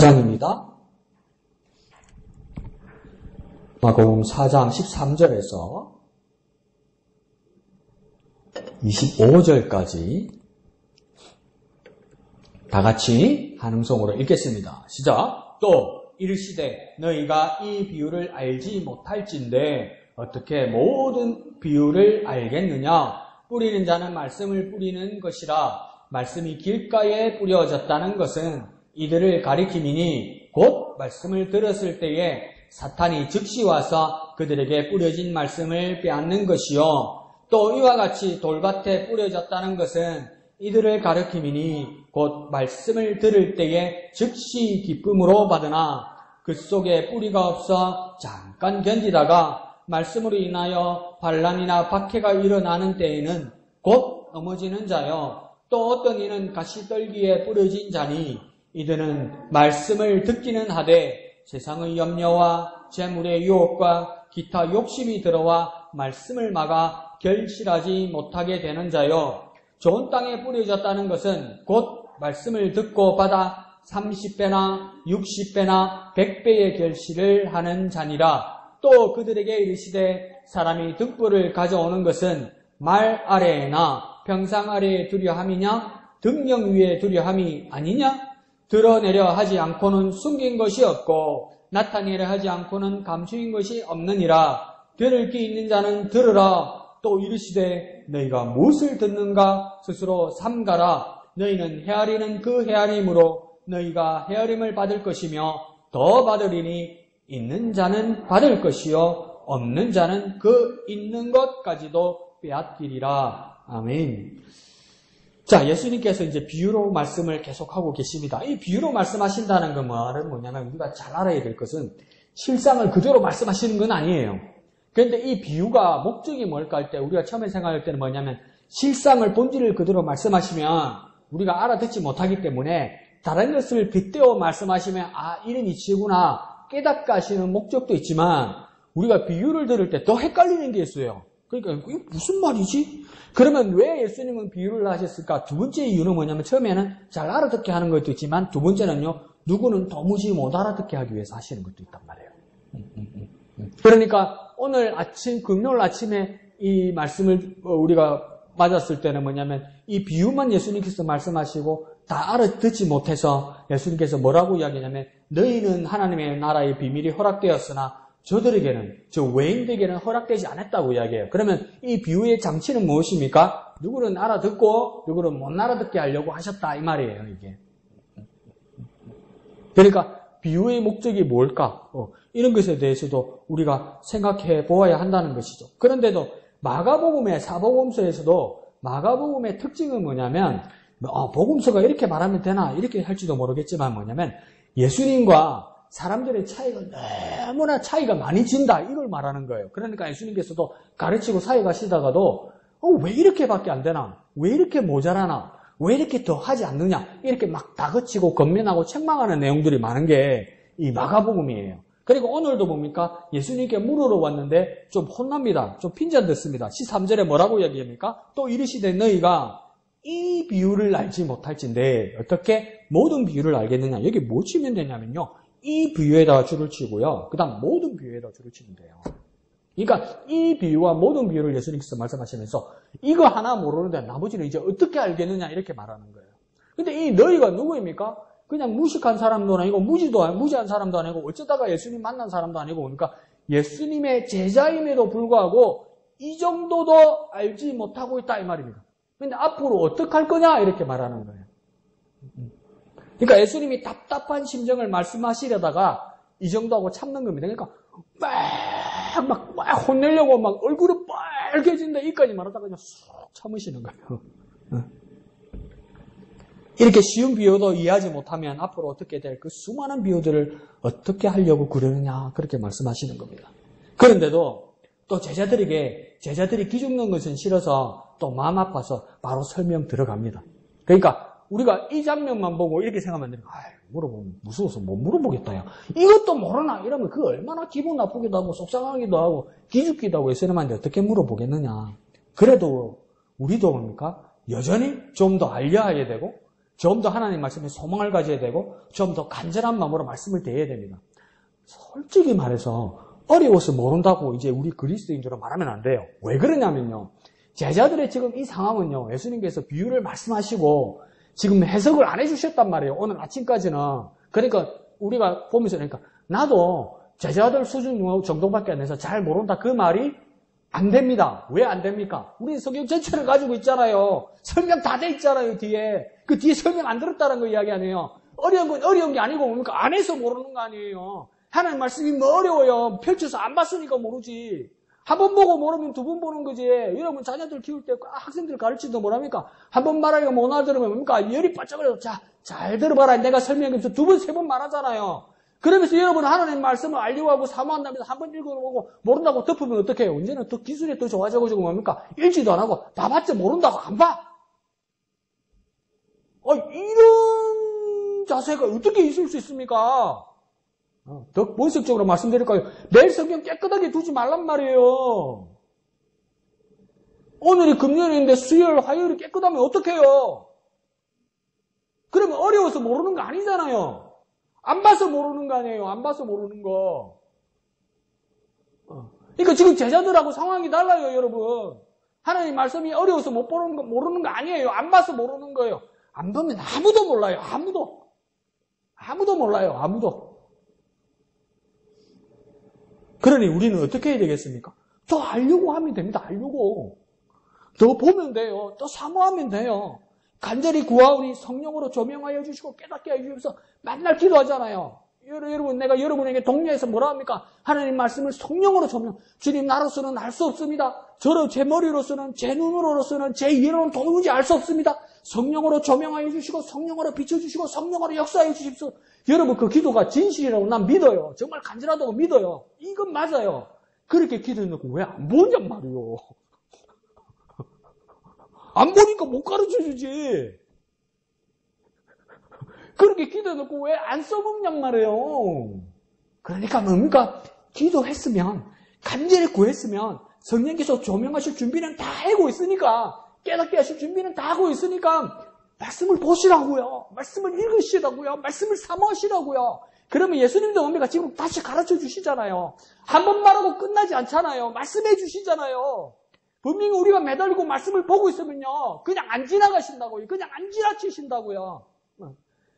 4장입니다. 마가복음 4장 13절에서 25절까지 다 같이 한 음성으로 읽겠습니다. 시작. 또 이르시되 너희가 이 비유를 알지 못할진대 어떻게 모든 비유를 알겠느냐. 뿌리는 자는 말씀을 뿌리는 것이라. 말씀이 길가에 뿌려졌다는 것은 이들을 가리킴이니 곧 말씀을 들었을 때에 사탄이 즉시 와서 그들에게 뿌려진 말씀을 빼앗는 것이요. 또 이와 같이 돌밭에 뿌려졌다는 것은 이들을 가리킴이니 곧 말씀을 들을 때에 즉시 기쁨으로 받으나 그 속에 뿌리가 없어 잠깐 견디다가 말씀으로 인하여 반란이나 박해가 일어나는 때에는 곧 넘어지는 자요. 또 어떤 이는 가시떨기에 뿌려진 자니 이들은 말씀을 듣기는 하되 세상의 염려와 재물의 유혹과 기타 욕심이 들어와 말씀을 막아 결실하지 못하게 되는 자요. 좋은 땅에 뿌려졌다는 것은 곧 말씀을 듣고 받아 30배나 60배나 100배의 결실을 하는 자니라. 또 그들에게 이르시되 사람이 득보를 가져오는 것은 말 아래에나 평상 아래에 두려 함이냐 등령 위에 두려 함이 아니냐. 드러내려 하지 않고는 숨긴 것이 없고 나타내려 하지 않고는 감추인 것이 없느니라. 들을 귀 있는 자는 들으라. 또 이르시되 너희가 무엇을 듣는가 스스로 삼가라. 너희는 헤아리는 그 헤아림으로 너희가 헤아림을 받을 것이며 더 받으리니 있는 자는 받을 것이요 없는 자는 그 있는 것까지도 빼앗기리라. 아멘. 자, 예수님께서 이제 비유로 말씀을 계속하고 계십니다. 이 비유로 말씀하신다는 건 말은 뭐냐면 우리가 잘 알아야 될 것은 실상을 그대로 말씀하시는 건 아니에요. 그런데 이 비유가 목적이 뭘까 할 때 우리가 처음에 생각할 때는 뭐냐면 실상을 본질을 그대로 말씀하시면 우리가 알아듣지 못하기 때문에 다른 것을 빗대어 말씀하시면 이런 이치구나 깨닫게 하시는 목적도 있지만 우리가 비유를 들을 때 더 헷갈리는 게 있어요. 그러니까 이게 무슨 말이지? 그러면 왜 예수님은 비유를 하셨을까? 두 번째 이유는 뭐냐면 처음에는 잘 알아듣게 하는 것도 있지만 두 번째는요. 누구는 도무지 못 알아듣게 하기 위해서 하시는 것도 있단 말이에요. 그러니까 오늘 아침 금요일 아침에 이 말씀을 우리가 맞았을 때는 뭐냐면 이 비유만 예수님께서 말씀하시고 다 알아듣지 못해서 예수님께서 뭐라고 이야기하냐면 너희는 하나님의 나라의 비밀이 허락되었으나 저들에게는, 저 외인들에게는 허락되지 않았다고 이야기해요. 그러면 이 비유의 장치는 무엇입니까? 누구는 알아듣고 누구는 못 알아듣게 하려고 하셨다 이 말이에요. 이게. 그러니까 비유의 목적이 뭘까? 이런 것에 대해서도 우리가 생각해 보아야 한다는 것이죠. 그런데도 마가복음의 사복음서에서도 마가복음의 특징은 뭐냐면 복음서가 이렇게 말하면 되나 이렇게 할지도 모르겠지만 뭐냐면 예수님과 사람들의 차이가 너무나 차이가 많이 진다 이걸 말하는 거예요. 그러니까 예수님께서도 가르치고 사역하시다가도 왜 이렇게밖에 안 되나? 왜 이렇게 모자라나? 왜 이렇게 더 하지 않느냐? 이렇게 막 다그치고 건면하고 책망하는 내용들이 많은 게 이 마가복음이에요. 그리고 오늘도 뭡니까? 예수님께 물으러 왔는데 좀 혼납니다. 좀 핀잔듣습니다. 13절에 뭐라고 이야기합니까? 또 이르시되 너희가 이 비유를 알지 못할진데 어떻게 모든 비유를 알겠느냐? 여기 뭐 치면 되냐면요. 이 비유에다가 줄을 치고요. 그 다음 모든 비유에다가 줄을 치면 돼요. 그러니까 이 비유와 모든 비유를 예수님께서 말씀하시면서 이거 하나 모르는데 나머지는 이제 어떻게 알겠느냐 이렇게 말하는 거예요. 근데 이 너희가 누구입니까? 그냥 무식한 사람도 아니고 무지한 사람도 아니고 어쩌다가 예수님 만난 사람도 아니고 그러니까 예수님의 제자임에도 불구하고 이 정도도 알지 못하고 있다 이 말입니다. 근데 앞으로 어떻게 할 거냐 이렇게 말하는 거예요. 그러니까 예수님이 답답한 심정을 말씀하시려다가 이 정도하고 참는 겁니다. 그러니까 막 혼내려고 막 얼굴이 빨개진다 이까지 말하다가 그냥 쑥 참으시는 거예요. 이렇게 쉬운 비유도 이해하지 못하면 앞으로 어떻게 될 그 수많은 비유들을 어떻게 하려고 그러느냐 그렇게 말씀하시는 겁니다. 그런데도 또 제자들이 기죽는 것은 싫어서 또 마음 아파서 바로 설명 들어갑니다. 그러니까 우리가 이 장면만 보고 이렇게 생각하면 안 돼요. 물어보면 무서워서 못 물어보겠다. 야. 이것도 모르나? 이러면 그 얼마나 기분 나쁘기도 하고 속상하기도 하고 기죽기도 하고 예수님한테 어떻게 물어보겠느냐. 그래도 우리도 뭡니까? 여전히 좀 더 알려야 되고 좀 더 하나님 말씀에 소망을 가져야 되고 좀 더 간절한 마음으로 말씀을 대해야 됩니다. 솔직히 말해서 어려워서 모른다고 이제 우리 그리스도인들은 말하면 안 돼요. 왜 그러냐면요. 제자들의 지금 이 상황은요. 예수님께서 비유를 말씀하시고 지금 해석을 안 해주셨단 말이에요. 오늘 아침까지는. 그러니까 우리가 보면서 그러니까 나도 제자들 수준 정도밖에 안 돼서 잘 모른다. 그 말이 안 됩니다. 왜 안 됩니까? 우리 성경 전체를 가지고 있잖아요. 설명 다 돼 있잖아요, 뒤에. 그 뒤에 설명 안 들었다는 거 이야기 아니에요. 어려운 건 어려운 게 아니고 뭡니까? 안 해서 모르는 거 아니에요. 하나님 말씀이 뭐 어려워요. 펼쳐서 안 봤으니까 모르지. 한 번 보고 모르면 두 번 보는 거지. 여러분 자녀들 키울 때 학생들 가르치도 뭐랍니까? 한 번 말하기가 못 알아들으면 뭡니까? 열이 바짝 그래서 자, 잘 들어봐라. 내가 설명해서 두 번, 세 번 말하잖아요. 그러면서 여러분은 하나님 말씀을 알려고 하고 사모한다면서 한 번 읽어보고 모른다고 덮으면 어떻게 해요? 언제는 더 기술이 더 좋아져가지고 뭡니까? 읽지도 안 하고 봐봤자 모른다고 안 봐. 이런 자세가 어떻게 있을 수 있습니까? 더 본격적으로 말씀드릴까요? 매일 성경 깨끗하게 두지 말란 말이에요. 오늘이 금요일인데 수요일, 화요일이 깨끗하면 어떡해요? 그러면 어려워서 모르는 거 아니잖아요. 안 봐서 모르는 거 아니에요. 안 봐서 모르는 거. 그러니까 지금 제자들하고 상황이 달라요, 여러분. 하나님 말씀이 어려워서 못 보는 거, 모르는 거 아니에요. 안 봐서 모르는 거예요. 안 보면 아무도 몰라요. 아무도 몰라요. 아무도. 그러니 우리는 어떻게 해야 되겠습니까? 더 알려고 하면 됩니다. 알려고. 더 보면 돼요. 더 사모하면 돼요. 간절히 구하오니 성령으로 조명하여 주시고 깨닫게 해주셔서 맨날 기도하잖아요. 여러분, 내가 여러분에게 독려해서 뭐라 합니까? 하나님 말씀을 성령으로 조명. 주님, 나로서는 알 수 없습니다. 제 머리로서는, 제 눈으로서는, 제 이해로는 도무지 알 수 없습니다. 성령으로 조명하여 주시고, 성령으로 비춰주시고, 성령으로 역사해 주십시오. 여러분, 그 기도가 진실이라고 난 믿어요. 정말 간절하다고 믿어요. 이건 맞아요. 그렇게 기도해놓고 왜 안 보냔 말이요. 안 보니까 못 가르쳐 주지. 그렇게 기도해놓고 왜 안 써먹냔 말이에요. 그러니까 뭡니까? 기도했으면, 간절히 구했으면, 성령께서 조명하실 준비는 다 하고 있으니까, 깨닫게 하실 준비는 다 하고 있으니까, 말씀을 보시라고요. 말씀을 읽으시라고요. 말씀을 사모하시라고요. 그러면 예수님도 뭡니까? 지금 다시 가르쳐 주시잖아요. 한 번 말하고 끝나지 않잖아요. 말씀해 주시잖아요. 분명히 우리가 매달리고 말씀을 보고 있으면요. 그냥 안 지나가신다고요. 그냥 안 지나치신다고요.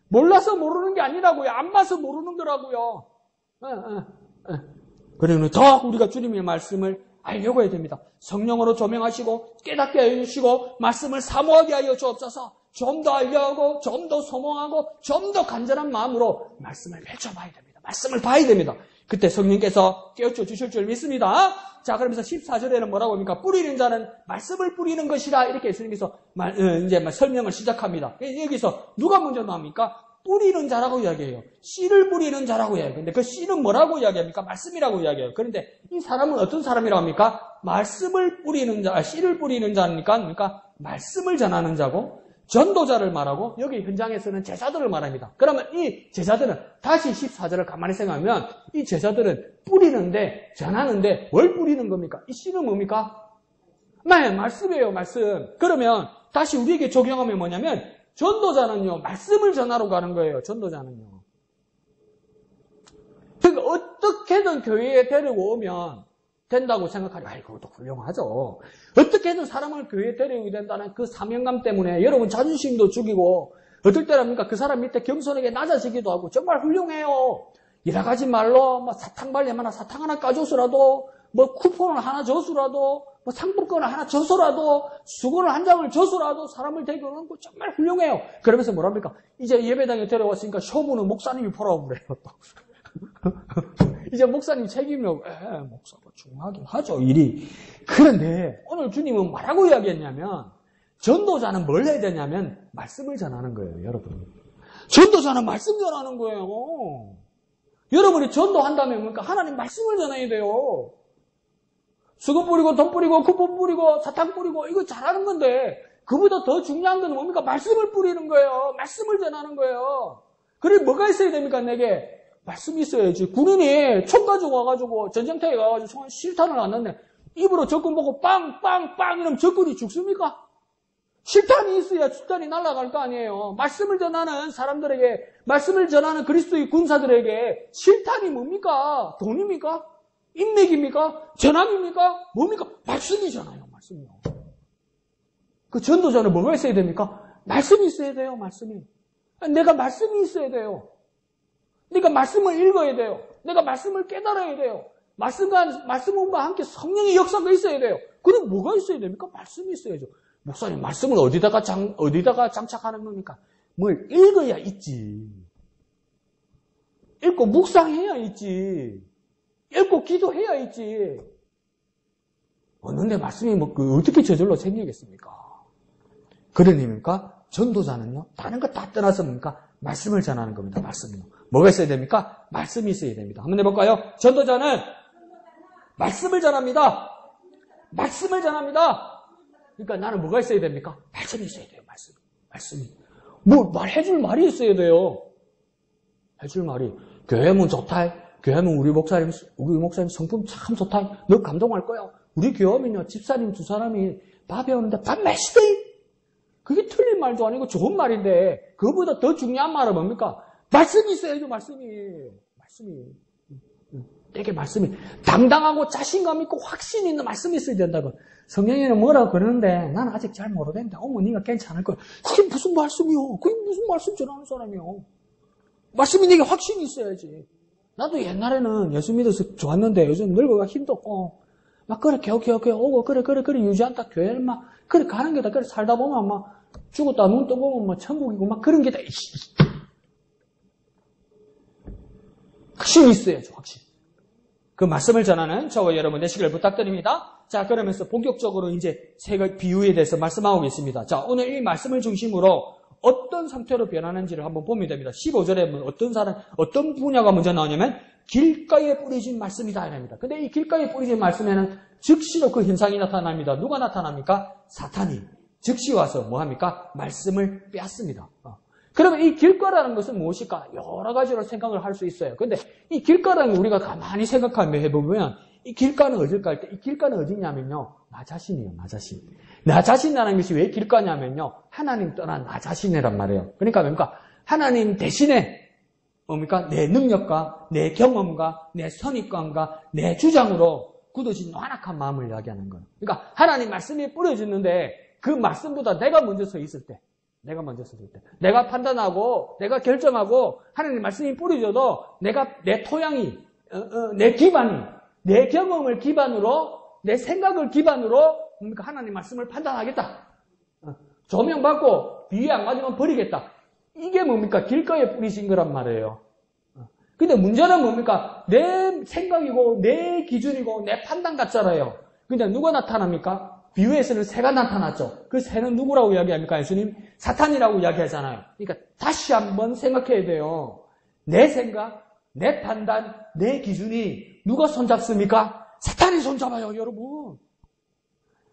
몰라서 모르는 게 아니라고요. 안 봐서 모르는 거라고요. 그러면 더 우리가 주님의 말씀을 알려고 해야 됩니다. 성령으로 조명하시고 깨닫게 해주시고 말씀을 사모하게 하여 주옵소서. 좀 더 알려하고 좀 더 소망하고 좀 더 간절한 마음으로 말씀을 펼쳐봐야 됩니다. 말씀을 봐야 됩니다. 그때 성령께서 깨우쳐 주실 줄 믿습니다. 자, 그러면서 14절에는 뭐라고 합니까? 뿌리는 자는 말씀을 뿌리는 것이라 이렇게 예수님께서 이제 설명을 시작합니다. 여기서 누가 먼저 나옵니까? 뿌리는 자라고 이야기해요. 씨를 뿌리는 자라고 이야기해요. 근데 그 씨는 뭐라고 이야기합니까? 말씀이라고 이야기해요. 그런데 이 사람은 어떤 사람이라고 합니까? 말씀을 뿌리는 자, 씨를 뿌리는 자니까 뭡니까? 말씀을 전하는 자고 전도자를 말하고 여기 현장에서는 제자들을 말합니다. 그러면 이 제자들은 다시 14절을 가만히 생각하면 이 제자들은 뿌리는데 전하는데 뭘 뿌리는 겁니까? 이 씨는 뭡니까? 네, 말씀이에요. 말씀. 그러면 다시 우리에게 적용하면 뭐냐면 전도자는요. 말씀을 전하러 가는 거예요. 전도자는요. 그러니까 어떻게든 교회에 데리고 오면 된다고 생각하니, 그것도 훌륭하죠. 어떻게든 사람을 교회에 데려오게 된다는 그 사명감 때문에 여러분 자존심도 죽이고, 어떨 때랍니까? 그 사람 밑에 겸손하게 낮아지기도 하고, 정말 훌륭해요. 여러 가지 말로, 사탕발렘 사탕 하나 까줘서라도, 쿠폰을 하나 줘서라도, 상품권을 하나 줘서라도, 수건을 한 장을 줘서라도 사람을 데려오는 거 정말 훌륭해요. 그러면서 뭐랍니까? 이제 예배당에 데려왔으니까 쇼부는 목사님이 보라고 그래요. 이제 목사님 책임이라고. 목사가 중요하긴 하죠, 일이. 그런데 오늘 주님은 뭐라고 이야기했냐면 전도자는 뭘 해야 되냐면 말씀을 전하는 거예요, 여러분. 전도자는 말씀 전하는 거예요. 여러분이 전도한다면 뭡니까? 하나님 말씀을 전해야 돼요. 수건 뿌리고 돈 뿌리고 쿠폰 뿌리고 사탕 뿌리고 이거 잘하는 건데 그보다 더 중요한 건 뭡니까? 말씀을 뿌리는 거예요. 말씀을 전하는 거예요. 그래 뭐가 있어야 됩니까? 내게 말씀이 있어야지. 군인이 총 가지고 와가지고 전쟁터에 가가지고 총 실탄을 놨는데 입으로 적군 보고 빵빵빵 이러면 적군이 죽습니까? 실탄이 있어야 실탄이 날아갈 거 아니에요. 말씀을 전하는 사람들에게, 말씀을 전하는 그리스도의 군사들에게 실탄이 뭡니까? 돈입니까? 인맥입니까? 전함입니까? 뭡니까? 말씀이잖아요. 말씀이요. 그 전도자는 뭐가 있어야 됩니까? 말씀이 있어야 돼요. 말씀이. 내가 말씀이 있어야 돼요. 내가 말씀을 읽어야 돼요. 내가 말씀을 깨달아야 돼요. 말씀과 함께 성령의 역사가 있어야 돼요. 그럼 뭐가 있어야 됩니까? 말씀이 있어야죠. 목사님, 말씀을 어디다가 장착하는 겁니까? 뭘 읽어야 있지. 읽고 묵상해야 있지. 읽고 기도해야 있지. 어느데 말씀이 어떻게 저절로 생기겠습니까? 그런 의미입니까? 전도자는요, 다른 거 다 떠나서 뭡니까? 말씀을 전하는 겁니다. 말씀이요. 뭐가 있어야 됩니까? 말씀이 있어야 됩니다. 한번 해볼까요? 전도자는 말씀을 전합니다. 말씀을 전합니다. 그러니까 나는 뭐가 있어야 됩니까? 말씀이 있어야 돼요. 말씀이. 뭐 해줄 말이 있어야 돼요. 해줄 말이. 교회면 좋다. 교회면 우리 목사님 성품 참 좋다. 너 감동할 거야. 우리 교회면요, 집사님 두 사람이 밥 배우는데 밥 맛있대. 그게 틀린 말도 아니고 좋은 말인데, 그거보다 더 중요한 말은 뭡니까? 말씀이 있어야죠. 말씀이. 되게 말씀이 당당하고 자신감 있고 확신 있는 말씀이 있어야 된다고. 성경에는 뭐라고 그러는데 나는 아직 잘 모르겠는데 어머니가 괜찮을 거야. 그게 무슨 말씀이요? 그게 무슨 말씀 전하는 사람이요? 말씀이 내게 확신이 있어야지. 나도 옛날에는 예수 믿어서 좋았는데 요즘 늙어가 힘도 없고 막 그래 겨우겨우 오고 그래 유지한다 교회를 막 그래 가는 게다. 그래 살다 보면 막 죽었다 눈 떠보면 막 천국이고 막 그런 게다. 확신이 있어야죠. 확신. 그 말씀을 전하는 저와 여러분 되시길 부탁드립니다. 자, 그러면서 본격적으로 이제 세 가지 비유에 대해서 말씀하고 있습니다. 자, 오늘 이 말씀을 중심으로 어떤 상태로 변하는지를 한번 보면 됩니다. 15절에 어떤 분야가 먼저 나오냐면 길가에 뿌려진 말씀이다 이랍니다. 근데 이 길가에 뿌려진 말씀에는 즉시로 그 현상이 나타납니다. 누가 나타납니까? 사탄이 즉시 와서 뭐합니까? 말씀을 빼앗습니다. 그러면 이 길가라는 것은 무엇일까? 여러 가지로 생각을 할 수 있어요. 근데 이 길가라는 우리가 가만히 생각하며 해보면 이 길가는 어딜까 할 때 이 길가는 어디냐면요. 나 자신이에요. 나 자신. 나 자신이라는 것이 왜 길가냐면요. 하나님 떠난 나 자신이란 말이에요. 그러니까 뭡니까? 하나님 대신에 뭡니까? 내 능력과 내 경험과 내 선입관과 내 주장으로 굳어진 완악한 마음을 이야기하는 거예요. 그러니까 하나님 말씀이 뿌려졌는데 그 말씀보다 내가 먼저 서 있을 때 내가 판단하고 내가 결정하고 하나님 말씀이 뿌려져도 내가 내 토양이 내 기반이 내 경험을 기반으로 내 생각을 기반으로 뭡니까? 하나님 말씀을 판단하겠다. 조명받고 비에 안 맞으면 버리겠다. 이게 뭡니까? 길가에 뿌리신 거란 말이에요. 근데 문제는 뭡니까? 내 생각이고 내 기준이고 내 판단 같잖아요. 근데 누가 나타납니까? 비유에서는 새가 나타났죠. 그 새는 누구라고 이야기합니까? 예수님? 사탄이라고 이야기하잖아요. 그러니까 다시 한번 생각해야 돼요. 내 생각, 내 판단, 내 기준이 누가 손잡습니까? 사탄이 손잡아요, 여러분.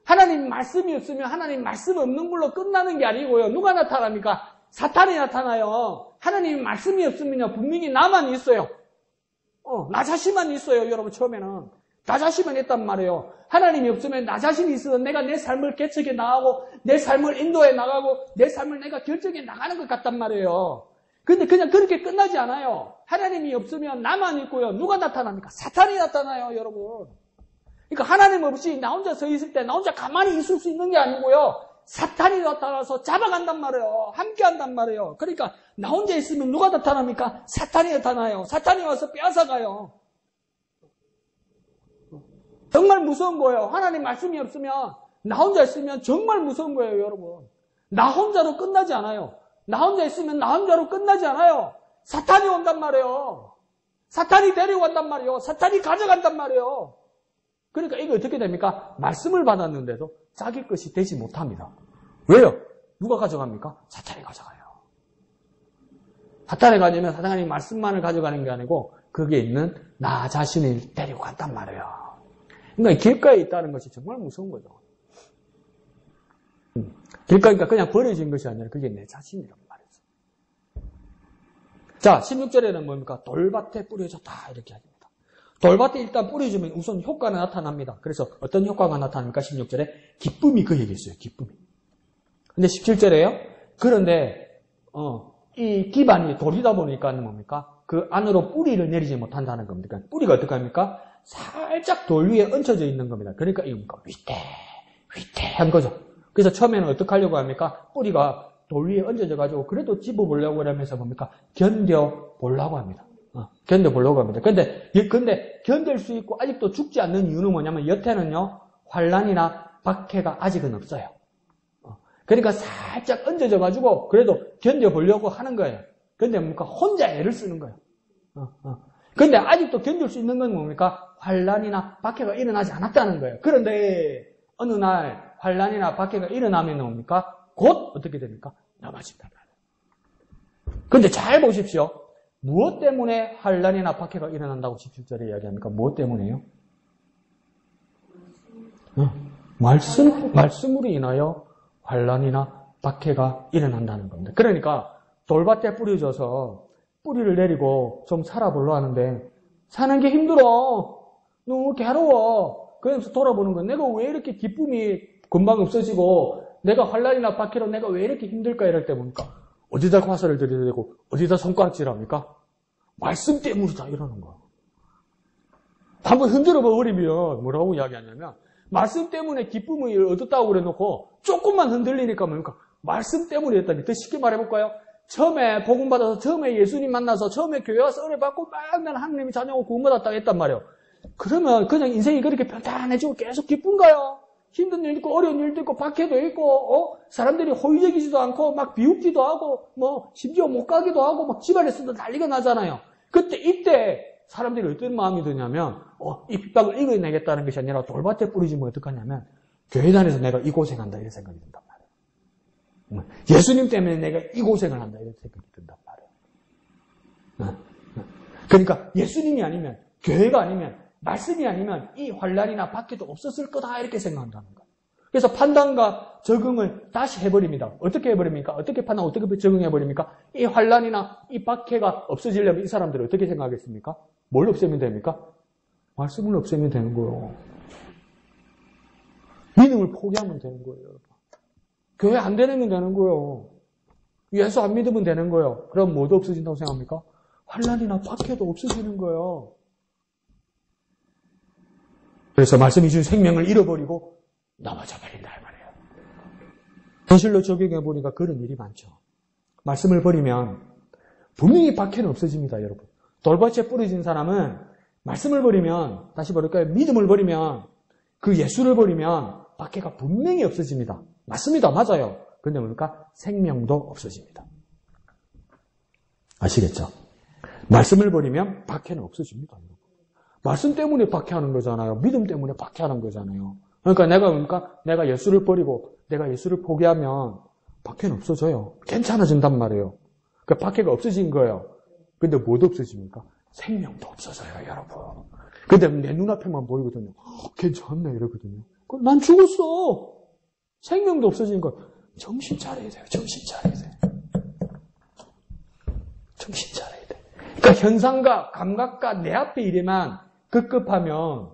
하나님 말씀이 없으면 하나님 말씀 없는 걸로 끝나는 게 아니고요. 누가 나타납니까? 사탄이 나타나요. 하나님 말씀이 없으면요, 분명히 나만 있어요. 나 자신만 있어요, 여러분, 처음에는. 나 자신만 있단 말이에요. 하나님이 없으면 나 자신이 있어서 내가 내 삶을 개척해 나가고 내 삶을 인도해 나가고 내 삶을 내가 결정해 나가는 것 같단 말이에요. 근데 그냥 그렇게 끝나지 않아요. 하나님이 없으면 나만 있고요. 누가 나타납니까? 사탄이 나타나요, 여러분. 그러니까 하나님 없이 나 혼자 서 있을 때 나 혼자 가만히 있을 수 있는 게 아니고요. 사탄이 나타나서 잡아간단 말이에요. 함께 한단 말이에요. 그러니까 나 혼자 있으면 누가 나타납니까? 사탄이 나타나요. 사탄이 와서 빼앗아가요. 정말 무서운 거예요. 하나님 말씀이 없으면 나 혼자 있으면 정말 무서운 거예요, 여러분. 나 혼자로 끝나지 않아요. 나 혼자 있으면 나 혼자로 끝나지 않아요. 사탄이 온단 말이에요. 사탄이 데려간단 말이에요. 사탄이 가져간단 말이에요. 그러니까 이거 어떻게 됩니까? 말씀을 받았는데도 자기 것이 되지 못합니다. 왜요? 누가 가져갑니까? 사탄이 가져가요. 사탄이 가지면 사탄이 말씀만을 가져가는 게 아니고 거기에 있는 나 자신을 데리고 간단 말이에요. 그러니까 길가에 있다는 것이 정말 무서운 거죠. 길가니까 그냥 버려진 것이 아니라 그게 내 자신이란 말이죠. 자, 16절에는 뭡니까? 돌밭에 뿌려졌다 이렇게 합니다. 돌밭에 일단 뿌려주면 우선 효과가 나타납니다. 그래서 어떤 효과가 나타납니까? 16절에 기쁨이 그에게 있어요. 기쁨이. 근데 17절에요. 그런데 이 기반이 돌이다 보니까 뭡니까? 그 안으로 뿌리를 내리지 못한다는 겁니다. 뿌리가 어떻게 합니까? 살짝 돌 위에 얹혀져 있는 겁니다. 그러니까 이거 뭡니까? 위태한 거죠. 그래서 처음에는 어떻게 하려고 합니까? 뿌리가 돌 위에 얹어져 가지고 그래도 집어보려고 그러면서 뭡니까? 견뎌보려고 합니다. 견뎌보려고 합니다. 근데 견딜 수 있고 아직도 죽지 않는 이유는 뭐냐면 여태는요, 환란이나 박해가 아직은 없어요. 그러니까 살짝 얹어져 가지고 그래도 견뎌보려고 하는 거예요. 근데 뭡니까? 혼자 애를 쓰는 거예요. 근데 아직도 견딜 수 있는 건 뭡니까? 환란이나 박해가 일어나지 않았다는 거예요. 그런데 어느 날 환란이나 박해가 일어나면 뭡니까? 곧 어떻게 됩니까? 넘어진단 말이에요. 근데 잘 보십시오. 무엇 때문에 환란이나 박해가 일어난다고 17절에 이야기합니까? 무엇 때문에요? 말씀으로 인하여 환란이나 박해가 일어난다는 겁니다. 그러니까 돌밭에 뿌려져서 뿌리를 내리고 좀 살아보려 하는데 사는 게 힘들어. 너무 괴로워. 그러면서 돌아보는 건 내가 왜 이렇게 기쁨이 금방 없어지고 내가 환란이나 박해로 내가 왜 이렇게 힘들까 이럴 때 보니까 어디다 화살을 들이대고 어디다 손가락질합니까? 말씀 때문이다 이러는 거야. 한번 흔들어 버리면 뭐라고 이야기하냐면 말씀 때문에 기쁨을 얻었다고 그래놓고 조금만 흔들리니까 뭡니까? 말씀 때문이었다. 더 쉽게 말해볼까요? 처음에 복음 받아서 처음에 예수님 만나서 처음에 교회 와서 은혜 받고 막 나는 하나님의 자녀고 구원받았다고 했단 말이에요. 그러면 그냥 인생이 그렇게 편안해지고 계속 기쁜가요? 힘든 일도 있고 어려운 일도 있고 박해도 있고 사람들이 호의적이지도 않고 막 비웃기도 하고 뭐 심지어 못 가기도 하고 막 집안에서도 난리가 나잖아요. 이때 사람들이 어떤 마음이 드냐면 이 핍박을 이겨내겠다는 것이 아니라 돌밭에 뿌리지면 어떡하냐면 교회 다니면서 내가 이 고생한다 이런 생각이 든단 말이에요. 예수님 때문에 내가 이 고생을 한다 이런 생각이 든단 말이에요. 그러니까 예수님이 아니면 교회가 아니면 말씀이 아니면 이 환란이나 박해도 없었을 거다 이렇게 생각한다는 거예요. 그래서 판단과 적응을 다시 해버립니다. 어떻게 해버립니까? 어떻게 판단, 어떻게 적응해버립니까? 이 환란이나 이 박해가 없어지려면 이 사람들은 어떻게 생각하겠습니까? 뭘 없애면 됩니까? 말씀을 없애면 되는 거예요. 믿음을 포기하면 되는 거예요. 교회 안 다니면 되는 거예요. 예수 안 믿으면 되는 거예요. 그럼 뭐도 없어진다고 생각합니까? 환란이나 박해도 없어지는 거예요. 그래서 말씀이 준 생명을 잃어버리고 넘어져 버린다 이 말이에요. 현실로 적용해보니까 그런 일이 많죠. 말씀을 버리면 분명히 박해는 없어집니다, 여러분. 돌밭에 뿌려진 사람은 말씀을 버리면, 다시 버릴까요? 믿음을 버리면, 그 예수를 버리면 박해가 분명히 없어집니다. 맞습니다. 맞아요. 그런데 뭡니까? 생명도 없어집니다. 아시겠죠? 말씀을 버리면 박해는 없어집니다. 말씀 때문에 박해하는 거잖아요. 믿음 때문에 박해하는 거잖아요. 그러니까 내가 예수를 버리고 내가 예수를 포기하면 박해는 없어져요. 괜찮아진단 말이에요. 그러니까 박해가 없어진 거예요. 근데 뭐 없어집니까? 생명도 없어져요, 여러분. 근데 내 눈앞에만 보이거든요. 괜찮네, 이러거든요. 난 죽었어. 생명도 없어진 거. 정신 차려야 돼요. 정신 차려야 돼요. 정신 차려야 돼요. 그러니까 현상과 감각과 내 앞에 일에만 급급하면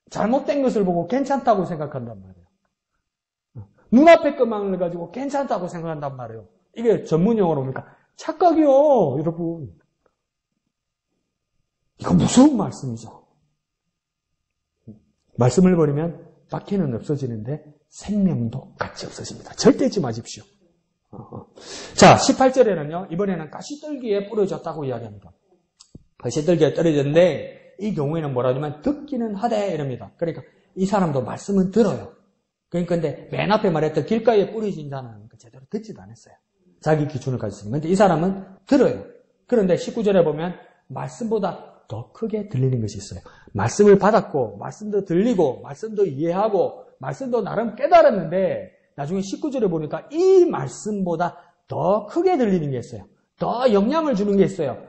잘못된 것을 보고 괜찮다고 생각한단 말이에요. 눈앞에 것만을 가지고 괜찮다고 생각한단 말이에요. 이게 전문용어로 뭡니까? 착각이요, 여러분. 이거 무서운 말씀이죠. 말씀을 버리면 박해는 없어지는데 생명도 같이 없어집니다. 절대 잊지 마십시오. 자, 18절에는요, 이번에는 가시떨기에 뿌려졌다고 이야기합니다. 가시떨기에 떨어졌는데, 이 경우에는 뭐라 하냐면, 듣기는 하되, 이럽니다. 그러니까, 이 사람도 말씀은 들어요. 그러니까, 근데, 맨 앞에 말했던 길가에 뿌려진 자는 제대로 듣지도 않았어요. 자기 기준을 가졌습니다. 근데 이 사람은 들어요. 그런데 19절에 보면, 말씀보다 더 크게 들리는 것이 있어요. 말씀을 받았고, 말씀도 들리고, 말씀도 이해하고, 말씀도 나름 깨달았는데, 나중에 19절에 보니까 이 말씀보다 더 크게 들리는 게 있어요. 더 영향을 주는 게 있어요.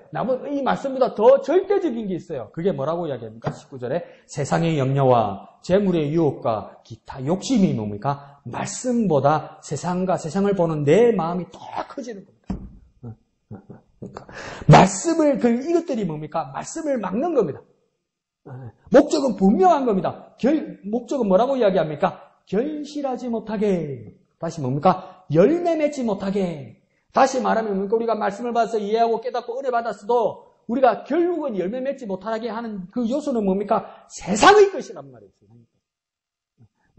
이 말씀보다 더 절대적인 게 있어요. 그게 뭐라고 이야기합니까? 19절에 세상의 염려와 재물의 유혹과 기타 욕심이 뭡니까? 말씀보다 세상과 세상을 보는 내 마음이 더 커지는 겁니다. 그러니까 말씀을 이것들이 뭡니까? 말씀을 막는 겁니다. 목적은 분명한 겁니다. 목적은 뭐라고 이야기합니까? 결실하지 못하게. 다시 뭡니까? 열매 맺지 못하게. 다시 말하면 뭡니까? 우리가 말씀을 받아서 이해하고 깨닫고 은혜 받았어도 우리가 결국은 열매 맺지 못하게 하는 그 요소는 뭡니까? 세상의 것이란 말이에요.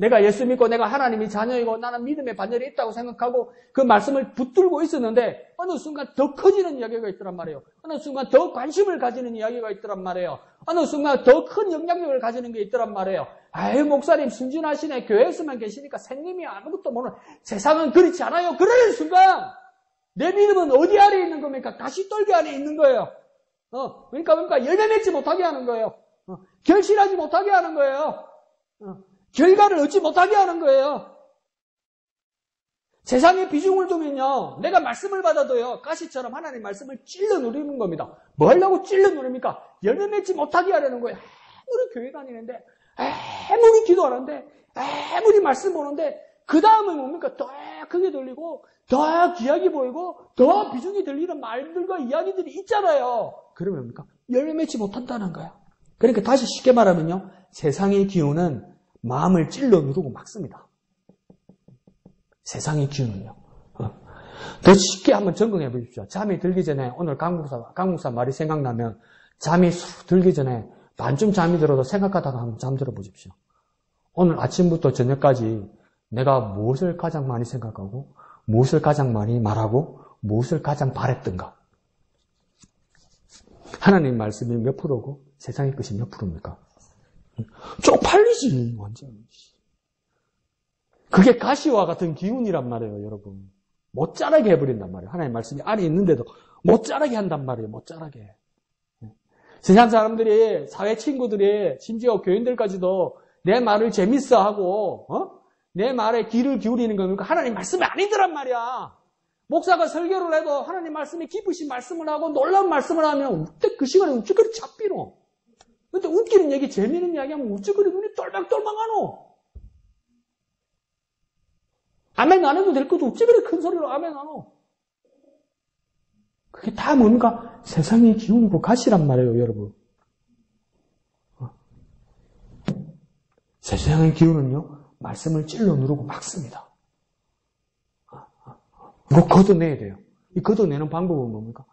내가 예수 믿고 내가 하나님의 자녀이고 나는 믿음의 반열에 있다고 생각하고 그 말씀을 붙들고 있었는데 어느 순간 더 커지는 이야기가 있더란 말이에요. 어느 순간 더 관심을 가지는 이야기가 있더란 말이에요. 어느 순간 더 큰 영향력을 가지는 게 있더란 말이에요. 아유, 목사님 순진하시네. 교회에서만 계시니까 생님이 아무것도 모르는. 세상은 그렇지 않아요. 그러는 순간 내 믿음은 어디 아래에 있는 겁니까? 가시떨기 안에 있는 거예요. 그러니까 열매 맺지 못하게 하는 거예요. 결실하지 못하게 하는 거예요. 결과를 얻지 못하게 하는 거예요. 세상에 비중을 두면요, 내가 말씀을 받아도요, 가시처럼 하나님 말씀을 찔러 누리는 겁니다. 뭐 하려고 찔러 누립니까? 열매 맺지 못하게 하려는 거예요. 아무리 교회 다니는데, 아무리 기도하는데, 아무리 말씀 보는데, 그 다음은 뭡니까? 더 크게 들리고, 더 귀하게 보이고, 더 비중이 들리는 말들과 이야기들이 있잖아요. 그러면 뭡니까? 열매 맺지 못한다는 거예요. 그러니까 다시 쉽게 말하면요, 세상의 기운은 마음을 찔러 누르고 막습니다. 세상의 기운은요. 더 쉽게 한번 점검해 보십시오. 잠이 들기 전에 오늘 강목사 말이 생각나면 잠이 들기 전에 반쯤 잠이 들어도 생각하다가 한번 잠들어 보십시오. 오늘 아침부터 저녁까지 내가 무엇을 가장 많이 생각하고 무엇을 가장 많이 말하고 무엇을 가장 바랬던가. 하나님 말씀이 몇 프로고 세상의 것이 몇 프로입니까? 쪽팔리지 완전히. 그게 가시와 같은 기운이란 말이에요, 여러분. 못 자라게 해버린단 말이에요. 하나님 말씀이 안에 있는데도 못 자라게 한단 말이에요. 못 자라게. 세상 사람들이, 사회 친구들이, 심지어 교인들까지도 내 말을 재밌어하고 내 말에 귀를 기울이는 겁니까? 하나님 말씀이 아니더란 말이야. 목사가 설교를 해도 하나님 말씀이 기쁘신 말씀을 하고 놀라운 말씀을 하면 그 시간에 우쭈거리 잡히노. 근데 웃기는 얘기, 재미있는 이야기 하면 우쭈거리 눈이 똘망똘망하노. 아멘 안 해도 될 것도 우쭈거리 큰 소리로 아멘 하노. 그게 다 뭡니까? 세상의 기운이고 가시란 말이에요, 여러분. 세상의 기운은요, 말씀을 찔러 누르고 막습니다. 이거 걷어내야 돼요. 이 걷어내는 방법은 뭡니까?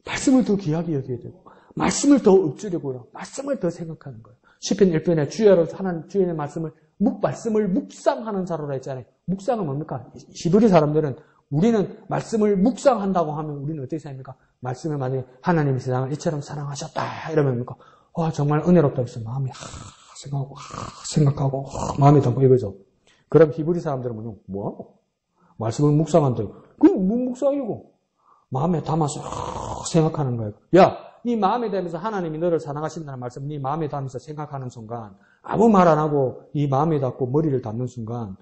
말씀을 더 귀하게 여겨야 되고, 말씀을 더 읊조리고요. 말씀을 더 생각하는 거예요. 시편 1편에 주여로 하나님 주의 말씀을 묵상하는 자로라 했잖아요. 묵상은 뭡니까? 히브리 사람들은 우리는 말씀을 묵상한다고 하면 우리는 어떻게 생각합니까? 말씀을 만약에 하나님이 세상을 이처럼 사랑하셨다 이러면 뭡니까? 와 정말 은혜롭다 해서 마음이 생각하고 마음이 담고 이거죠. 그럼 히브리 사람들은 뭐하고? 말씀을 묵상한다. 그건 묵상이고 마음에 담아서 생각하는 거예요. 야, 네 마음에 담아서 하나님이 너를 사랑하신다는 말씀 네 마음에 담아서 생각하는 순간 아무 말 안 하고 네 마음에 담고 머리를 담는 순간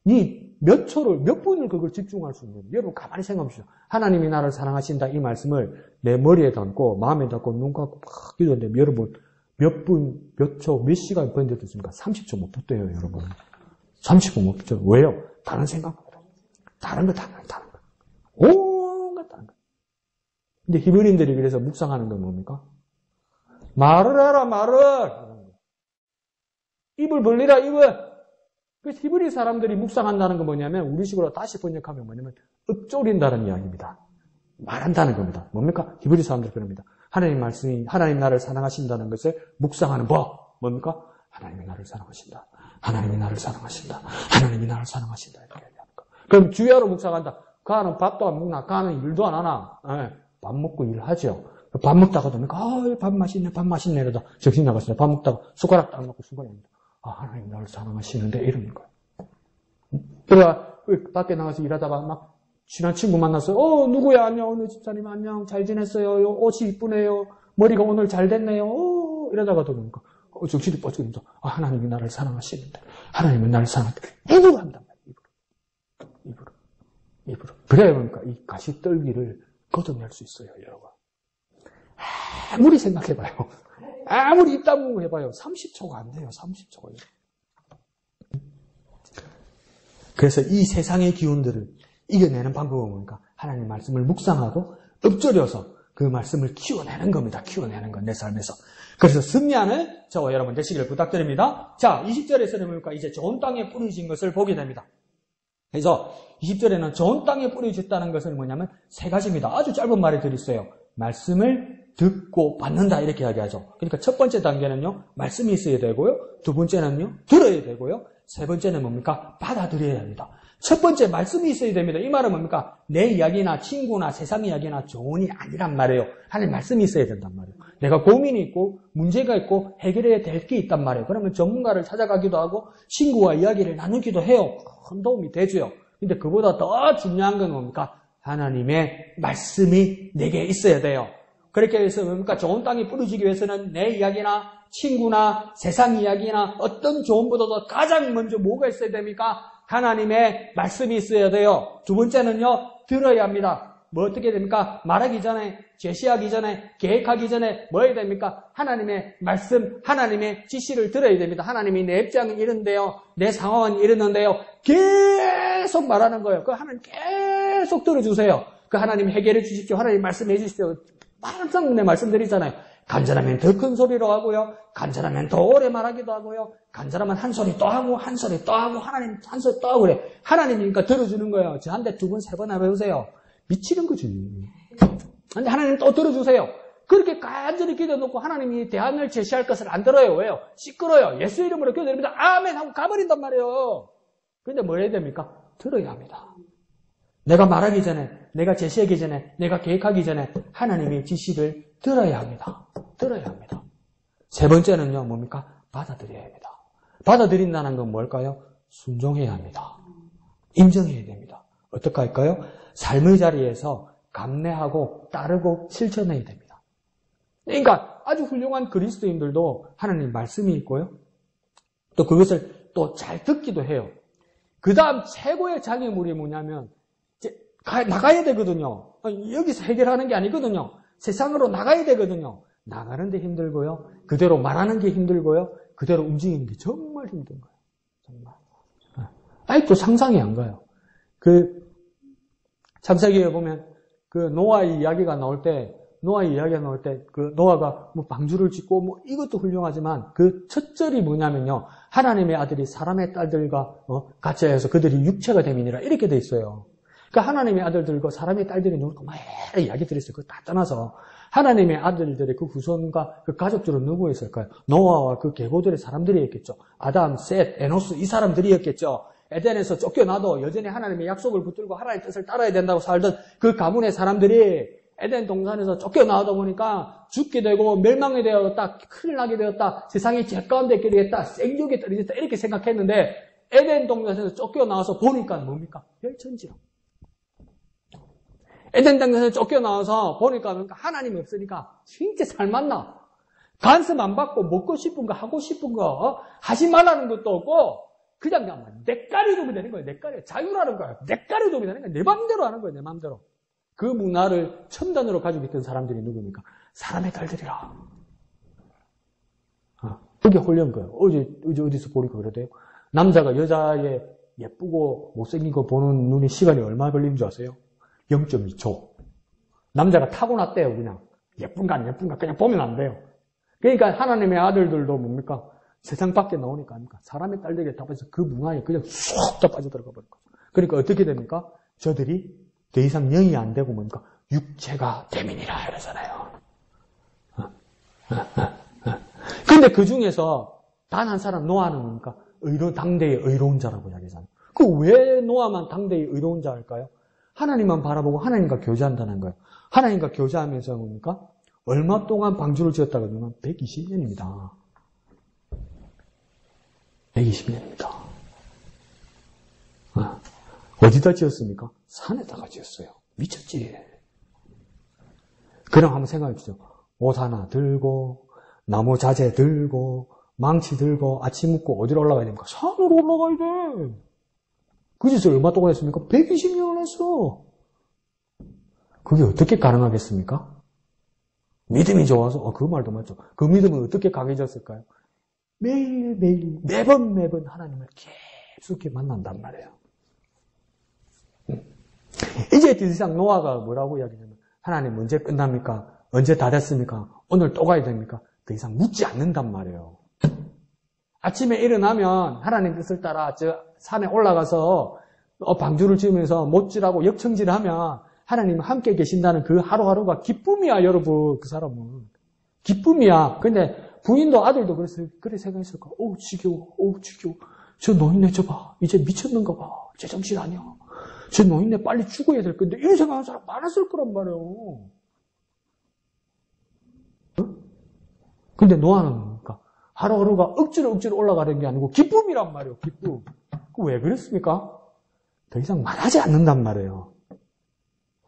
네 몇 분을 그걸 집중할 수 있는 거예요. 여러분 가만히 생각해 보십시오. 하나님이 나를 사랑하신다 이 말씀을 내 머리에 담고 마음에 담고 눈 감고 막 기도하는데 여러분 몇 분, 몇 초, 몇 시간 번졌습니까? 30초 못 붙대요, 여러분. 30분 못 붙죠. 왜요? 다른 생각보다. 다른 거. 온갖 다른 거. 근데 히브리인들이 그래서 묵상하는 건 뭡니까? 말을 해라, 말을! 입을 벌리라, 입을! 그래서 히브리 사람들이 묵상한다는 건 뭐냐면, 우리식으로 다시 번역하면 뭐냐면, 읊조린다는 이야기입니다. 말한다는 겁니다. 뭡니까? 히브리 사람들 그럽니다. 하나님 말씀이, 하나님 나를 사랑하신다는 것을 묵상하는 법. 뭡니까? 하나님이 나를 사랑하신다. 하나님이 나를 사랑하신다. 하나님이 나를 사랑하신다. 이렇게 얘기하는 거. 그럼 주야로 묵상한다. 가는 밥도 안 먹나? 가는 일도 안 하나? 네, 밥 먹고 일하죠. 밥 먹다가도 밥 맛있네. 이러다 정신 나갔어요. 밥 먹다가 숟가락 딱 놓고 숟가락입니다. 하나님 나를 사랑하시는데 이러는 거예요. 그러다 밖에 나가서 일하다가 막 친한 친구 만났어요. 누구야? 안녕. 오늘 집사님 안녕. 잘 지냈어요. 옷이 이쁘네요. 머리가 오늘 잘 됐네요. 이러다가도 보니까 정신이 뻗치면서 하나님이 나를 사랑하시는데 하나님은 나를 사랑하는데 입으로 한단 말이에요. 입으로. 그래야 그러니까 이 가시떨기를 걷어낼 수 있어요, 여러분. 아무리 생각해봐요. 아무리 입 다물고 해봐요. 30초가 안 돼요. 30초가. 그래서 이 세상의 기운들을 이겨내는 방법은 뭡니까? 하나님 말씀을 묵상하고 읊조려서 그 말씀을 키워내는 겁니다. 키워내는 건 내 삶에서. 그래서 승리하는 저와 여러분 되시기를 부탁드립니다. 자, 20절에서는 뭡니까? 이제 좋은 땅에 뿌려진 것을 보게 됩니다. 그래서 20절에는 좋은 땅에 뿌려졌다는 것은 뭐냐면 세 가지입니다. 아주 짧은 말을 드렸어요. 말씀을 듣고 받는다 이렇게 이야기하죠. 그러니까 첫 번째 단계는요. 말씀이 있어야 되고요. 두 번째는요. 들어야 되고요. 세 번째는 뭡니까? 받아들여야 합니다. 첫 번째 말씀이 있어야 됩니다. 이 말은 뭡니까? 내 이야기나 친구나 세상 이야기나 조언이 아니란 말이에요. 하나님 말씀이 있어야 된단 말이에요. 내가 고민이 있고 문제가 있고 해결해야 될 게 있단 말이에요. 그러면 전문가를 찾아가기도 하고 친구와 이야기를 나누기도 해요. 큰 도움이 되죠. 근데 그보다 더 중요한 건 뭡니까? 하나님의 말씀이 내게 있어야 돼요. 그렇게 해서 뭡니까? 좋은 땅이 뿌려지기 위해서는 내 이야기나 친구나 세상 이야기나 어떤 조언보다도 가장 먼저 뭐가 있어야 됩니까? 하나님의 말씀이 있어야 돼요. 두 번째는요, 들어야 합니다. 뭐 어떻게 됩니까? 말하기 전에, 제시하기 전에, 계획하기 전에 뭐 해야 됩니까? 하나님의 말씀, 하나님의 지시를 들어야 됩니다. 하나님이 내 입장은 이런데요, 내 상황은 이랬는데요, 계속 말하는 거예요. 그 하나님 계속 들어주세요. 그 하나님 해결해 주십시오. 하나님 말씀해 주십시오. 항상 내 말씀드리잖아요. 간절하면 더 큰 소리로 하고요. 간절하면 더 오래 말하기도 하고요. 간절하면 한 소리 또 하고 한 소리 또 하고 하나님 한 소리 또 하고 그래. 하나님이니까 들어주는 거예요. 저한테 두 번, 세 번 해보세요. 미치는 거지. 근데 하나님 또 들어주세요. 그렇게 간절히 기도해놓고 하나님이 대안을 제시할 것을 안 들어요. 왜요? 시끄러요. 예수 이름으로 기도드립니다. 아멘 하고 가버린단 말이에요. 근데 뭐 해야 됩니까? 들어야 합니다. 내가 말하기 전에, 내가 제시하기 전에, 내가 계획하기 전에 하나님의 지시를 들어야 합니다. 들어야 합니다. 세 번째는요, 뭡니까? 받아들여야 합니다. 받아들인다는 건 뭘까요? 순종해야 합니다. 인정해야 됩니다. 어떻게 할까요? 삶의 자리에서 감내하고 따르고 실천해야 됩니다. 그러니까 아주 훌륭한 그리스도인들도 하나님 말씀이 있고요. 또 그것을 또 잘 듣기도 해요. 그 다음 최고의 장애물이 뭐냐면 나가야 되거든요. 여기서 해결하는 게 아니거든요. 세상으로 나가야 되거든요. 나가는 데 힘들고요. 그대로 말하는 게 힘들고요. 그대로 움직이는 게 정말 힘든 거예요. 정말. 아직도 상상이 안 가요. 창세기에 보면 노아의 이야기가 나올 때 노아가 뭐 방주를 짓고 뭐 이것도 훌륭하지만 그 첫 절이 뭐냐면요. 하나님의 아들이 사람의 딸들과 같이 해서 그들이 육체가 됨이니라 이렇게 돼 있어요. 그러니까 하나님의 아들들과 사람의 딸들이 누굴까 막 이야기들이 있어요. 그거 다 떠나서 하나님의 아들들의 그 후손과 그 가족들은 누구였을까요? 노아와 그 계보들의 사람들이었겠죠. 아담, 셋, 에노스 이 사람들이었겠죠. 에덴에서 쫓겨나도 여전히 하나님의 약속을 붙들고 하나님의 뜻을 따라야 된다고 살던 그 가문의 사람들이 에덴 동산에서 쫓겨나오다 보니까 죽게 되고 멸망이 되었다, 큰일 나게 되었다, 세상이 죄 가운데 있게 되겠다, 생존에 떨어졌다 이렇게 생각했는데 에덴 동산에서 쫓겨나와서 보니까 뭡니까? 멸천지로. 에덴 동산에서 쫓겨나와서 보니까 하나님이 없으니까 진짜 살맛나. 간섭 안 받고 먹고 싶은 거 하고 싶은 거 하지 말라는 것도 없고 그냥 내까리 도움이 되는 거예요. 내까리. 자유라는 거예요. 내까리 도움이 되는 거예요. 내 맘대로 하는 거예요. 내 맘대로. 그 문화를 첨단으로 가지고 있던 사람들이 누굽니까? 사람의 딸들이라. 그게 홀린 거예요. 어디서 보니까 그러대요. 남자가 여자의 예쁘고 못생긴 거 보는 눈에 시간이 얼마 걸리는 줄 아세요? 0.2초. 남자가 타고났대요, 그냥. 예쁜가 안 예쁜가 그냥 보면 안 돼요. 그러니까 하나님의 아들들도 뭡니까? 세상 밖에 나오니까 아닙니까? 사람의 딸들에게 다 빠져서 그 문화에 그냥 쑥 다 빠져들어가 버린 거죠. 그러니까 어떻게 됩니까? 저들이 더 이상 영이 안 되고 뭡니까? 육체가 되민이라 이러잖아요. 근데 그 중에서 단 한 사람 노아는 뭡니까? 당대의 의로운 자라고 이야기하잖아요. 그 왜 노아만 당대의 의로운 자일까요? 하나님만 바라보고 하나님과 교제한다는 거예요. 하나님과 교제하면서 뭡니까? 얼마 동안 방주를 지었다고 하면 120년입니다. 120년입니다. 어디다 지었습니까? 산에다가 지었어요. 미쳤지. 그럼 한번 생각해 보시죠. 옷 하나 들고, 나무 자재 들고, 망치 들고, 아침 먹고 어디로 올라가야 됩니까? 산으로 올라가야 돼. 그 짓을 얼마 동안 했습니까? 120년을 했어. 그게 어떻게 가능하겠습니까? 믿음이 좋아서, 그 말도 맞죠. 그 믿음은 어떻게 강해졌을까요? 매일매일, 매번 하나님을 깊숙이 만난단 말이에요. 이제 더 이상 노아가 뭐라고 이야기하냐면, 하나님 언제 끝납니까? 언제 다 됐습니까? 오늘 또 가야 됩니까? 더 이상 묻지 않는단 말이에요. 아침에 일어나면 하나님 뜻을 따라 저 산에 올라가서 방주를 지으면서 못질하고 역청질을 하면 하나님은 함께 계신다는 그 하루하루가 기쁨이야, 여러분. 그 사람은. 기쁨이야. 근데 부인도 아들도 그래 생각했을 거야. 지겨워. 저 노인네 봐. 이제 미쳤는가 봐. 제정신 아니야. 저 노인네 빨리 죽어야 될 건데 이런 생각하는 사람 많았을 거란 말이에요. 근데 노아는 뭡니까? 하루하루가 억지로 올라가는 게 아니고 기쁨이란 말이에요. 기쁨. 왜 그랬습니까? 더 이상 말하지 않는단 말이에요.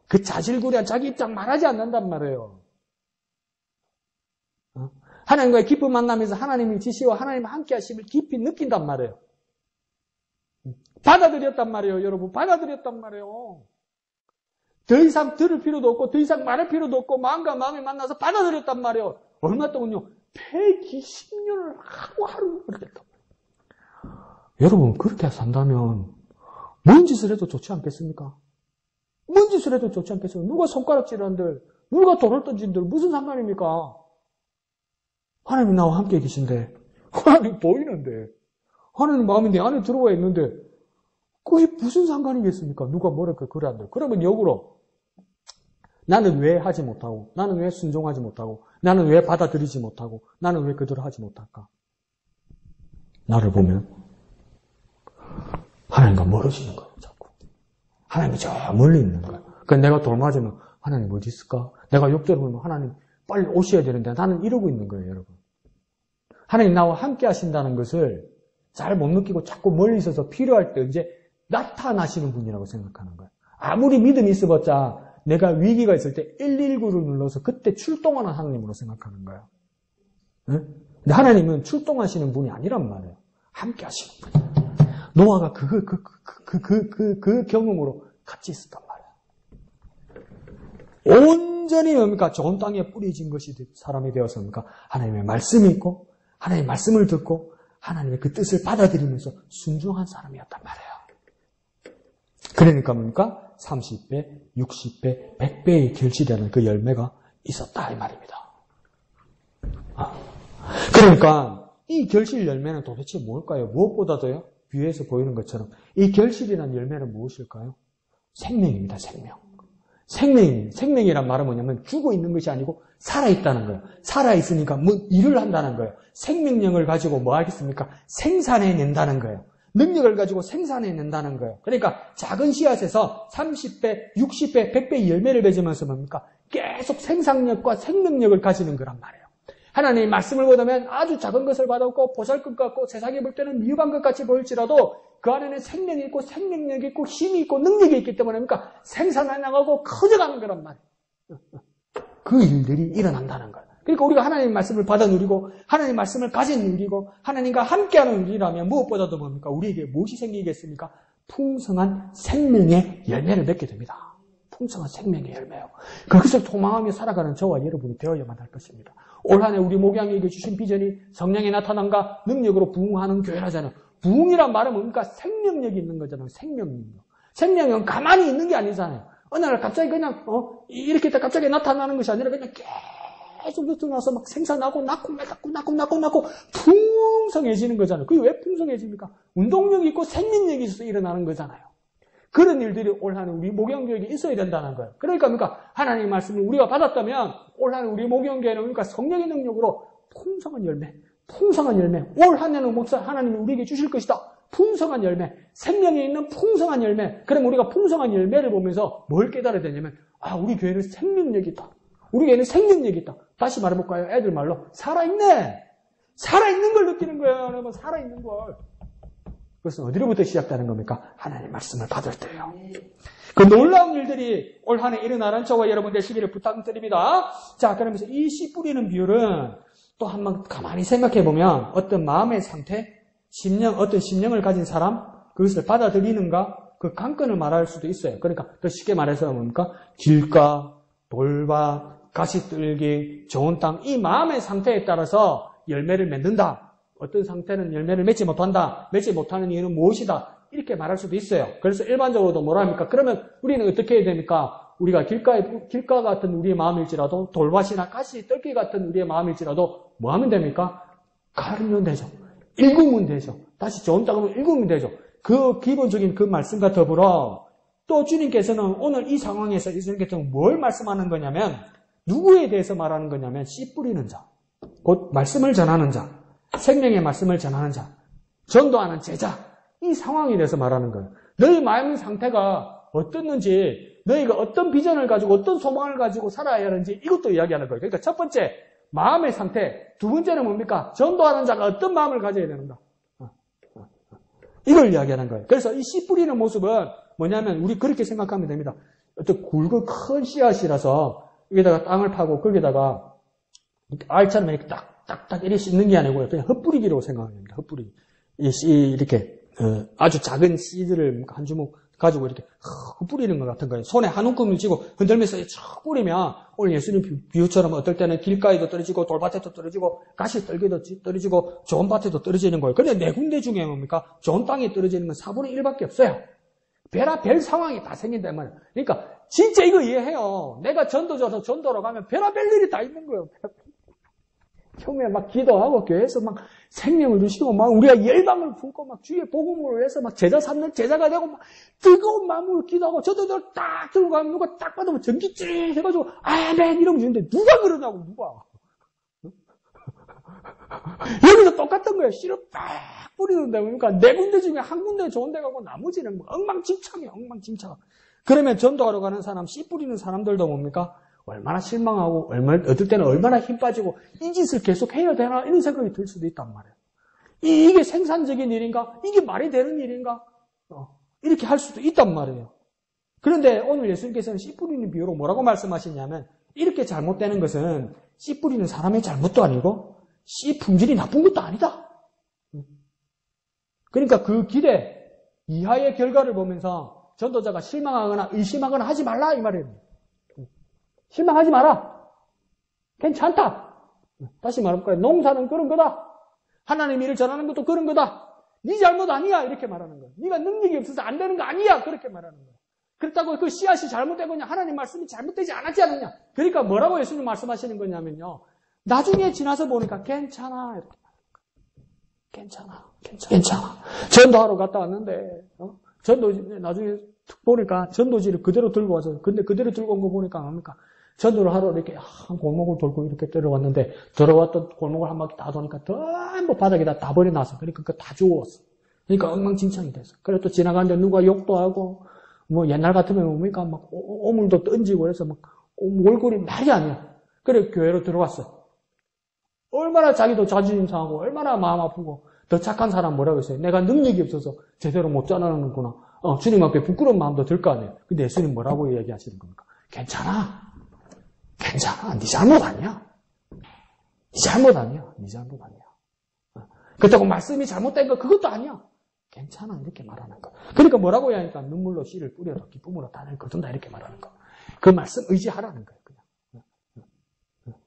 그 자질구레한 자기 입장 말하지 않는단 말이에요. 하나님과의 기쁨 만나면서 하나님의 지시와 하나님과 함께 하심을 깊이 느낀단 말이에요. 받아들였단 말이에요, 여러분. 받아들였단 말이에요. 더 이상 들을 필요도 없고 더 이상 말할 필요도 없고 마음과 마음이 만나서 받아들였단 말이에요. 얼마 동안요? 120년을 하루하루 그렇게 했단 말이에요. 여러분, 그렇게 산다면 뭔 짓을 해도 좋지 않겠습니까? 뭔 짓을 해도 좋지 않겠어요? 누가 손가락질한들, 누가 돌을 던진들 무슨 상관입니까? 하나님이 나와 함께 계신데, 하나님 보이는데, 하나님 마음이 내 안에 들어와 있는데, 그게 무슨 상관이겠습니까? 누가 뭐랄까 그래 한들. 그러면 역으로, 나는 왜 하지 못하고, 나는 왜 순종하지 못하고, 나는 왜 받아들이지 못하고, 나는 왜 그대로 하지 못할까? 나를 보면, 하나님과 멀어지는 거예요, 자꾸. 하나님이 저 멀리 있는 거예요. 그러니까 내가 돌 맞으면, 하나님 어디 있을까? 내가 욕조를 보면, 하나님 빨리 오셔야 되는데, 나는 이러고 있는 거예요, 여러분. 하나님 나와 함께 하신다는 것을 잘 못 느끼고 자꾸 멀리 있어서 필요할 때 이제 나타나시는 분이라고 생각하는 거예요. 아무리 믿음이 있어봤자 내가 위기가 있을 때 119를 눌러서 그때 출동하는 하나님으로 생각하는 거예요. 네? 근데 하나님은 출동하시는 분이 아니란 말이에요. 함께 하시는 분이에요. 노아가 그 경험으로 같이 있었단 말이에요. 온전히 뭡니까? 좋은 땅에 뿌려진 것이 사람이 되었습니까? 하나님의 말씀이 있고 하나님의 말씀을 듣고 하나님의 그 뜻을 받아들이면서 순종한 사람이었단 말이에요. 그러니까 뭡니까? 30배, 60배, 100배의 결실이라는 그 열매가 있었다 이 말입니다. 그러니까 이 결실 열매는 도대체 뭘까요? 무엇보다도요? 위에서 보이는 것처럼 이 결실이라는 열매는 무엇일까요? 생명입니다. 생명이란 말은 뭐냐면 죽어 있는 것이 아니고 살아있다는 거예요. 살아있으니까 뭐 일을 한다는 거예요. 생명력을 가지고 뭐 하겠습니까? 생산해낸다는 거예요. 능력을 가지고 생산해낸다는 거예요. 그러니까 작은 씨앗에서 30배, 60배, 100배 열매를 맺으면서 뭡니까? 계속 생산력과 생명력을 가지는 거란 말이에요. 하나님의 말씀을 보다면 아주 작은 것을 받았고 보잘것 같고 세상에 볼 때는 미흡한 것 같이 보일지라도 그 안에는 생명이 있고 생명력이 있고 힘이 있고 능력이 있기 때문에 뭡니까? 생산해 나가고 커져가는 거란 말이에요. 그 일들이 일어난다는 거예요. 그러니까 우리가 하나님의 말씀을 받아 누리고 하나님의 말씀을 가진 누리고 하나님과 함께하는 일이라면 무엇보다도 뭡니까? 우리에게 무엇이 생기겠습니까? 풍성한 생명의 열매를 맺게 됩니다. 풍성한 생명의 열매요. 그것을 소망하며 살아가는 저와 여러분이 되어야만 할 것입니다. 올 한 해 우리 목양에게 주신 비전이 성령의 나타남과 능력으로 부흥하는 교회라잖아요. 부흥이란 말은 뭡니까? 생명력이 있는 거잖아요. 생명력은 가만히 있는 게 아니잖아요. 어느 날 갑자기 그냥 이렇게 갑자기 나타나는 것이 아니라 그냥 계속 나타나서 막 생산하고 낳고 풍성해지는 거잖아요. 그게 왜 풍성해집니까? 운동력이 있고 생명력이 있어서 일어나는 거잖아요. 그런 일들이 올 한 해 우리 목양교회에 있어야 된다는 거예요. 그러니까 하나님의 말씀을 우리가 받았다면 올 한 해 우리 목양교회는 성령의 능력으로 풍성한 열매. 올 한 해는 목사 하나님이 우리에게 주실 것이다. 풍성한 열매, 생명이 있는 풍성한 열매. 그럼 우리가 풍성한 열매를 보면서 뭘 깨달아야 되냐면 우리 교회는 생명력이 있다. 우리 교회는 생명력이 있다. 다시 말해볼까요? 애들 말로 살아있네. 살아있는 걸 느끼는 거예요. 여러분, 살아있는 걸. 그것은 어디로부터 시작되는 겁니까? 하나님의 말씀을 받을 때예요. 그 놀라운 일들이 올 한 해 일어나는 저와 여러분 되시기를 부탁드립니다. 자, 그러면서 이 씨 뿌리는 비율은 또 한번 가만히 생각해보면 어떤 마음의 상태, 어떤 심령을 가진 사람, 그것을 받아들이는가, 그 관건을 말할 수도 있어요. 그러니까 더 쉽게 말해서 뭡니까? 길가, 돌밭, 가시떨기, 좋은 땅, 이 마음의 상태에 따라서 열매를 맺는다. 어떤 상태는 열매를 맺지 못한다. 맺지 못하는 이유는 무엇이다. 이렇게 말할 수도 있어요. 그래서 일반적으로도 뭐라 합니까? 그러면 우리는 어떻게 해야 됩니까? 우리가 길가 같은 우리의 마음일지라도 돌밭이나 가시떨기 같은 우리의 마음일지라도 뭐 하면 됩니까? 가르면 되죠. 읽으면 되죠. 다시 좋은 땅으로 읽으면 되죠. 그 기본적인 그 말씀과 더불어 또 주님께서는 오늘 이 상황에서 예수님께서는 뭘 말씀하는 거냐면 누구에 대해서 말하는 거냐면 씨 뿌리는 자, 곧 말씀을 전하는 자, 생명의 말씀을 전하는 자, 전도하는 제자, 이 상황에 대해서 말하는 거예요. 너희 마음 상태가 어떻는지, 너희가 어떤 비전을 가지고 어떤 소망을 가지고 살아야 하는지 이것도 이야기하는 거예요. 그러니까 첫 번째 마음의 상태, 두 번째는 뭡니까? 전도하는 자가 어떤 마음을 가져야 되는가? 이걸 이야기하는 거예요. 그래서 이 씨 뿌리는 모습은 뭐냐면 우리 그렇게 생각하면 됩니다. 어떤 굵은 큰 씨앗이라서 여기다가 땅을 파고 거기다가 알처럼 이렇게 딱딱딱 이렇게 씹는 게 아니고요. 그냥 흩뿌리기로 생각하면 됩니다. 흩뿌리기. 이 씨 이렇게 아주 작은 씨들을 한 주먹 가지고 이렇게 뿌리는 것 같은 거예요. 손에 한 움큼을 쥐고 흔들면서 촥 뿌리면 오늘 예수님 비유처럼 어떨 때는 길가에도 떨어지고 돌밭에도 떨어지고 가시떨기도 떨어지고 좋은 밭에도 떨어지는 거예요. 근데 네 군데 중에 뭡니까? 좋은 땅에 떨어지는 건 4분의 1밖에 없어요. 별의별 상황이 다 생긴다면. 그러니까 진짜 이거 이해해요. 내가 전도져서 전도로 가면 별의별 일이 다 있는 거예요. 처음에 막 기도하고 교회에서 막 생명을 주시고 막 우리가 열망을 품고 막 주의 복음을 위해서 막 제자 삼는 제자가 되고 막 뜨거운 마음으로 기도하고 저도들 딱 들고 가면 누가 딱 봐도 전기 찌릿 해가지고 아멘 이러면 주는데 누가 그러냐고 누가. 여기서 똑같은 거예요. 씨를 딱 뿌리는데 그러니까 네 군데 중에 한 군데 좋은 데 가고 나머지는 뭐 엉망진창이에요. 엉망진창. 그러면 전도하러 가는 사람 씨 뿌리는 사람들도 뭡니까? 얼마나 실망하고, 어떨 때는 얼마나 힘 빠지고, 이 짓을 계속 해야 되나? 이런 생각이 들 수도 있단 말이에요. 이게 생산적인 일인가? 이게 말이 되는 일인가? 이렇게 할 수도 있단 말이에요. 그런데 오늘 예수님께서는 씨 뿌리는 비유로 뭐라고 말씀하시냐면, 이렇게 잘못되는 것은 씨 뿌리는 사람의 잘못도 아니고, 씨 품질이 나쁜 것도 아니다. 그러니까 그 기대 이하의 결과를 보면서 전도자가 실망하거나 의심하거나 하지 말라, 이 말이에요. 실망하지 마라. 괜찮다. 다시 말해볼까요? 농사는 그런 거다. 하나님 일을 전하는 것도 그런 거다. 네 잘못 아니야. 이렇게 말하는 거예요. 네가 능력이 없어서 안 되는 거 아니야. 그렇게 말하는 거예요. 그렇다고 그 씨앗이 잘못된 거냐? 하나님 말씀이 잘못되지 않았지 않느냐? 그러니까 뭐라고 예수님 말씀하시는 거냐면요. 나중에 지나서 보니까 괜찮아. 이렇게 괜찮아. 전도하러 갔다 왔는데 나중에 보니까 전도지를 그대로 들고 와서 근데 그대로 들고 온 거 보니까 뭡니까? 전도를 하러 이렇게 한 골목을 돌고 이렇게 들어왔는데 들어왔던 골목을 한 바퀴 다 도니까 전부 바닥에다 다 버려놨어. 그러니까 그거 다 주웠어. 그러니까 엉망진창이 됐어. 그래 또 지나가는데 누가 욕도 하고 뭐 옛날 같으면 뭡니까? 막 오물도 던지고 그래서 막 얼굴이 말이 아니야. 그래 교회로 들어왔어. 얼마나 자기도 자존심 상하고 얼마나 마음 아프고 더 착한 사람 뭐라고 했어요? 내가 능력이 없어서 제대로 못 전하는구나. 주님 앞에 부끄러운 마음도 들 거 아니에요. 근데 예수님 뭐라고 얘기하시는 겁니까? 괜찮아. 네 잘못 아니야. 그렇다고 말씀이 잘못된 거 그것도 아니야. 괜찮아. 이렇게 말하는 거. 그러니까 뭐라고 해야 하니까 눈물로 씨를 뿌려라. 기쁨으로 단을 거둔다. 이렇게 말하는 거. 그 말씀 의지하라는 거예요. 그냥.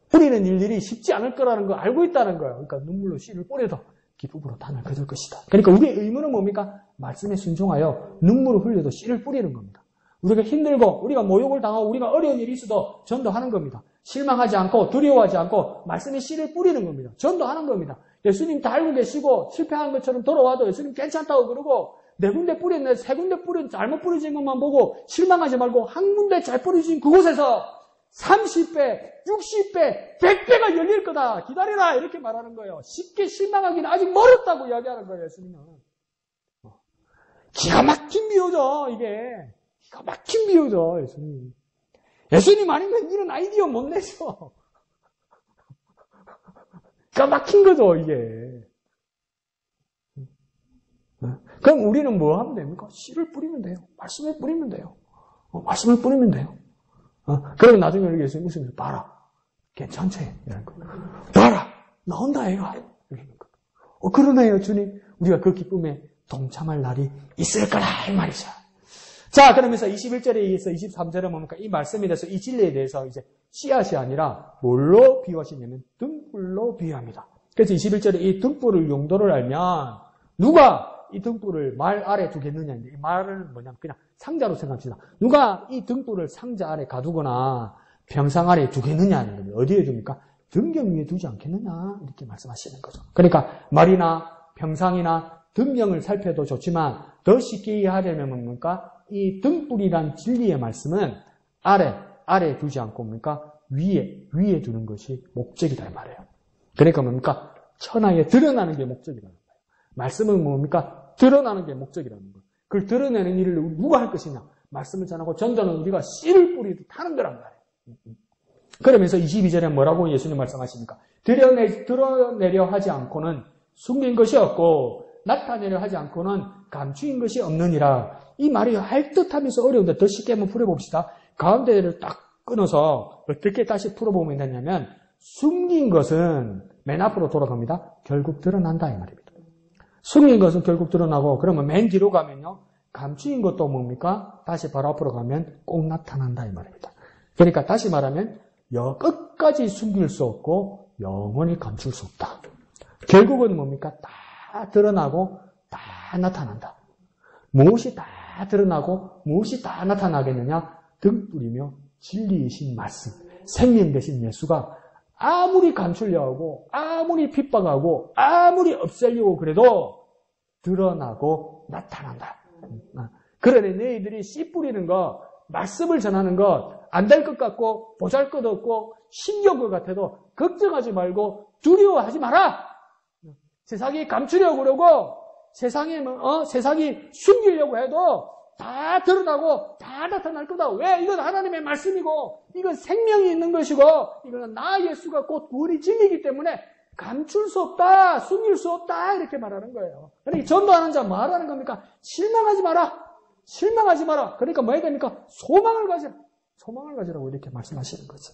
뿌리는 일들이 쉽지 않을 거라는 거 알고 있다는 거예요. 그러니까 눈물로 씨를 뿌려도 기쁨으로 단을 거둘 것이다. 그러니까 우리의 의무는 뭡니까? 말씀에 순종하여 눈물을 흘려도 씨를 뿌리는 겁니다. 우리가 힘들고 우리가 모욕을 당하고 우리가 어려운 일이 있어도 전도하는 겁니다. 실망하지 않고 두려워하지 않고 말씀의 씨를 뿌리는 겁니다. 전도하는 겁니다. 예수님 다 알고 계시고 실패한 것처럼 돌아와도 예수님 괜찮다고 그러고 네 군데 뿌렸는데 세 군데 잘못 뿌려진 것만 보고 실망하지 말고 한 군데 잘 뿌려진 그곳에서 30배, 60배, 100배가 열릴 거다. 기다리라. 이렇게 말하는 거예요. 쉽게 실망하기는 아직 멀었다고 이야기하는 거예요. 예수님은. 기가 막힌 비유죠. 이게. 기가 막힌 비유죠. 예수님. 예수님 아니면 이런 아이디어 못 내죠. 기가 막힌 거죠. 이게. 그럼 우리는 뭐 하면 됩니까? 씨를 뿌리면 돼요. 말씀을 뿌리면 돼요. 말씀을 뿌리면 돼요. 그러면 나중에 우리 예수님 웃으면서 봐라. 괜찮지? 이런 거. 봐라. 나온다 얘가. 그러네요 주님. 우리가 그 기쁨에 동참할 날이 있을 거라 이 말이죠. 자 그러면서 21절에서 23절에 뭡니까? 이 말씀에 대해서 이 진리에 대해서 이제 씨앗이 아니라 뭘로 비유하시냐면 등불로 비유합니다. 그래서 21절에 이 등불을 용도를 알면 누가 이 등불을 말 아래 두겠느냐인데 이 말은 뭐냐면 그냥 상자로 생각합시다. 누가 이 등불을 상자 아래 가두거나 병상 아래 두겠느냐는 겁니다. 어디에 둡니까? 등경 위에 두지 않겠느냐 이렇게 말씀하시는 거죠. 그러니까 말이나 병상이나 등경을 살펴도 좋지만 더 쉽게 이해하려면 뭡니까? 이 등불이란 진리의 말씀은 아래 두지 않고 뭡니까? 위에 두는 것이 목적이다 이 말이에요. 그러니까 뭡니까? 천하에 드러나는 게 목적이라는 거예요. 말씀은 뭡니까? 드러나는 게 목적이라는 거예요. 그걸 드러내는 일을 누가 할 것이냐? 말씀을 전하고 전도는 우리가 씨를 뿌리듯 하는 거란 말이에요. 그러면서 22절에 뭐라고 예수님 말씀하십니까? 드러내려 하지 않고는 숨긴 것이 없고 나타내려 하지 않고는 감추인 것이 없느니라. 이 말이 할 듯하면서 어려운데 더 쉽게 한번 풀어봅시다. 가운데를 딱 끊어서 어떻게 다시 풀어보면 되냐면 숨긴 것은 맨 앞으로 돌아갑니다. 결국 드러난다 이 말입니다. 숨긴 것은 결국 드러나고 그러면 맨 뒤로 가면요. 감추인 것도 뭡니까? 다시 바로 앞으로 가면 꼭 나타난다 이 말입니다. 그러니까 다시 말하면 끝까지 숨길 수 없고 영원히 감출 수 없다. 결국은 뭡니까? 다 드러나고 다 나타난다. 무엇이 다 드러나고 무엇이 다 나타나겠느냐? 등불이며 진리이신 말씀, 생명 되신 예수가 아무리 감추려 하고 아무리 핍박하고 아무리 없애려고 그래도 드러나고 나타난다. 그러니 너희들이 씨 뿌리는 것, 말씀을 전하는 것 안 될 것 같고 보잘것없고 신기한 것 같아도 걱정하지 말고 두려워하지 마라. 세상이 감추려고 그러고 세상이 숨기려고 해도 다 드러나고 다 나타날 거다. 왜? 이건 하나님의 말씀이고 이건 생명이 있는 것이고 이건 나 예수가 곧 구원이 진리이기 때문에 감출 수 없다. 숨길 수 없다. 이렇게 말하는 거예요. 그러니까 전도하는 자 말하는 겁니까? 실망하지 마라. 실망하지 마라. 그러니까 뭐 해야 됩니까? 소망을 가지라. 소망을 가지라고 이렇게 말씀하시는 거죠.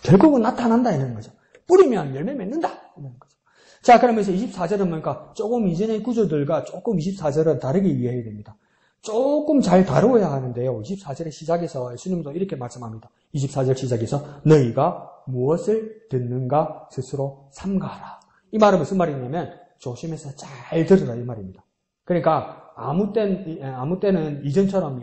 결국은 나타난다 이런 거죠. 뿌리면 열매 맺는다 이런 거죠. 자, 그러면서 24절은 뭡니까? 조금 이전의 구조들과 조금 24절은 다르게 이해해야 됩니다. 조금 잘 다루어야 하는데요. 24절의 시작에서 예수님도 이렇게 말씀합니다. 24절 시작에서 너희가 무엇을 듣는가 스스로 삼가하라. 이 말은 무슨 말이냐면 조심해서 잘 들으라 이 말입니다. 그러니까 아무 때는 이전처럼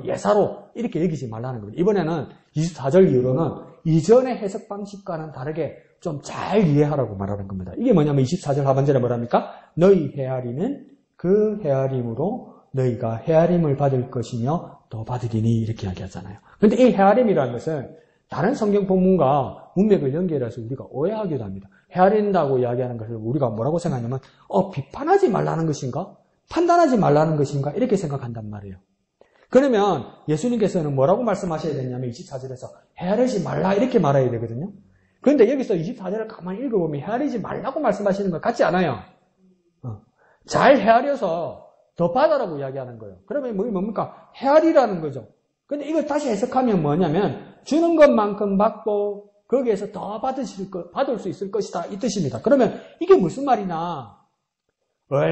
예사로 이렇게 여기지 말라는 겁니다. 이번에는 24절 이후로는 이전의 해석 방식과는 다르게 좀 잘 이해하라고 말하는 겁니다. 이게 뭐냐면 24절 하반절에 뭐랍니까? 너희 헤아리는 그 헤아림으로 너희가 헤아림을 받을 것이며 더 받으리니 이렇게 이야기하잖아요. 그런데 이 헤아림이라는 것은 다른 성경 본문과 문맥을 연결해서 우리가 오해하기도 합니다. 헤아린다고 이야기하는 것을 우리가 뭐라고 생각하냐면 비판하지 말라는 것인가? 판단하지 말라는 것인가? 이렇게 생각한단 말이에요. 그러면 예수님께서는 뭐라고 말씀하셔야 되냐면 24절에서 헤아리지 말라 이렇게 말해야 되거든요. 그런데 여기서 24절을 가만히 읽어보면 헤아리지 말라고 말씀하시는 것 같지 않아요. 잘 헤아려서 더 받아라고 이야기하는 거예요. 그러면 뭡니까? 헤아리라는 거죠. 근데 이걸 다시 해석하면 뭐냐면 주는 것만큼 받고 거기에서 더 받을 수 있을 것이다 이 뜻입니다. 그러면 이게 무슨 말이냐?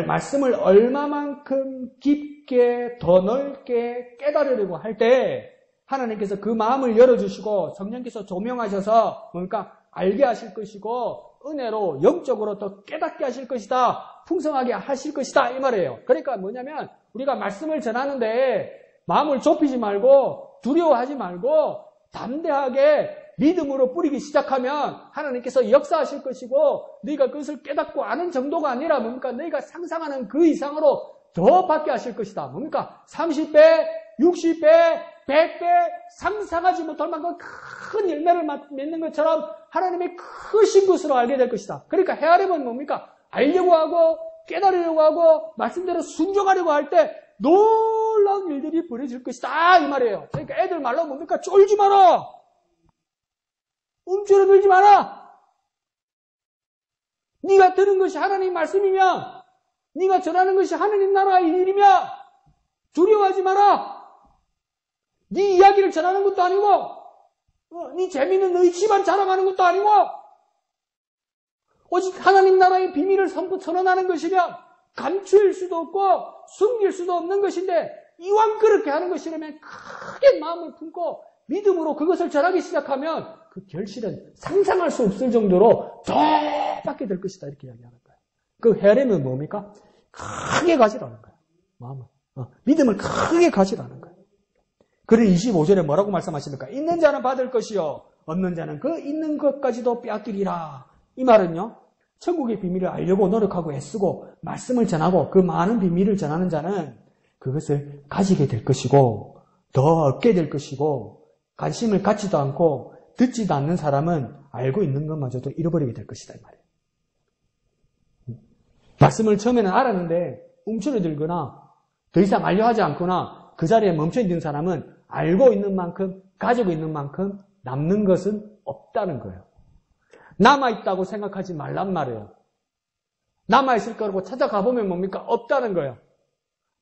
말씀을 얼마만큼 깊게 더 넓게 깨달으려고 할 때 하나님께서 그 마음을 열어주시고 성령께서 조명하셔서 뭡니까? 알게 하실 것이고 은혜로 영적으로 더 깨닫게 하실 것이다. 풍성하게 하실 것이다 이 말이에요. 그러니까 뭐냐면 우리가 말씀을 전하는데 마음을 좁히지 말고 두려워하지 말고 담대하게 믿음으로 뿌리기 시작하면 하나님께서 역사하실 것이고 너희가 그것을 깨닫고 아는 정도가 아니라 뭡니까? 너희가 상상하는 그 이상으로 더 받게 하실 것이다. 뭡니까? 30배, 60배, 100배 상상하지 못할 만큼 큰 열매를 맺는 것처럼 하나님의 크신 것으로 알게 될 것이다. 그러니까 헤아림은 뭡니까? 알려고 하고 깨달으려고 하고 말씀대로 순종하려고 할 때 놀라운 일들이 벌어질 것이다 이 말이에요. 그러니까 애들 말로 뭡니까? 쫄지 마라. 움츠러들지 마라. 네가 들은 것이 하나님 말씀이며 네가 전하는 것이 하나님 나라의 일이며 두려워하지 마라. 네 이야기를 전하는 것도 아니고 네 재미있는 너희 집안 자랑하는 것도 아니고 오직 하나님 나라의 비밀을 선언하는 것이며 감출 수도 없고 숨길 수도 없는 것인데 이왕 그렇게 하는 것이라면 크게 마음을 품고 믿음으로 그것을 전하기 시작하면 그 결실은 상상할 수 없을 정도로 더 받게 될 것이다 이렇게 이야기하는 거예요. 그 헤아림은 뭡니까? 크게 가지라는 거예요. 마음을. 믿음을 크게 가지라는 거예요. 그러니 25절에 뭐라고 말씀하십니까? 있는 자는 받을 것이요 없는 자는 그 있는 것까지도 빼앗기리라. 이 말은요. 천국의 비밀을 알려고 노력하고 애쓰고 말씀을 전하고 그 많은 비밀을 전하는 자는 그것을 가지게 될 것이고 더 얻게 될 것이고 관심을 갖지도 않고 듣지도 않는 사람은 알고 있는 것마저도 잃어버리게 될 것이다 이 말이에요. 말씀을 처음에는 알았는데 움츠러들거나 더 이상 알려하지 않거나 그 자리에 멈춰 있는 사람은 알고 있는 만큼 가지고 있는 만큼 남는 것은 없다는 거예요. 남아있다고 생각하지 말란 말이에요. 남아있을 거라고 찾아가 보면 뭡니까? 없다는 거예요.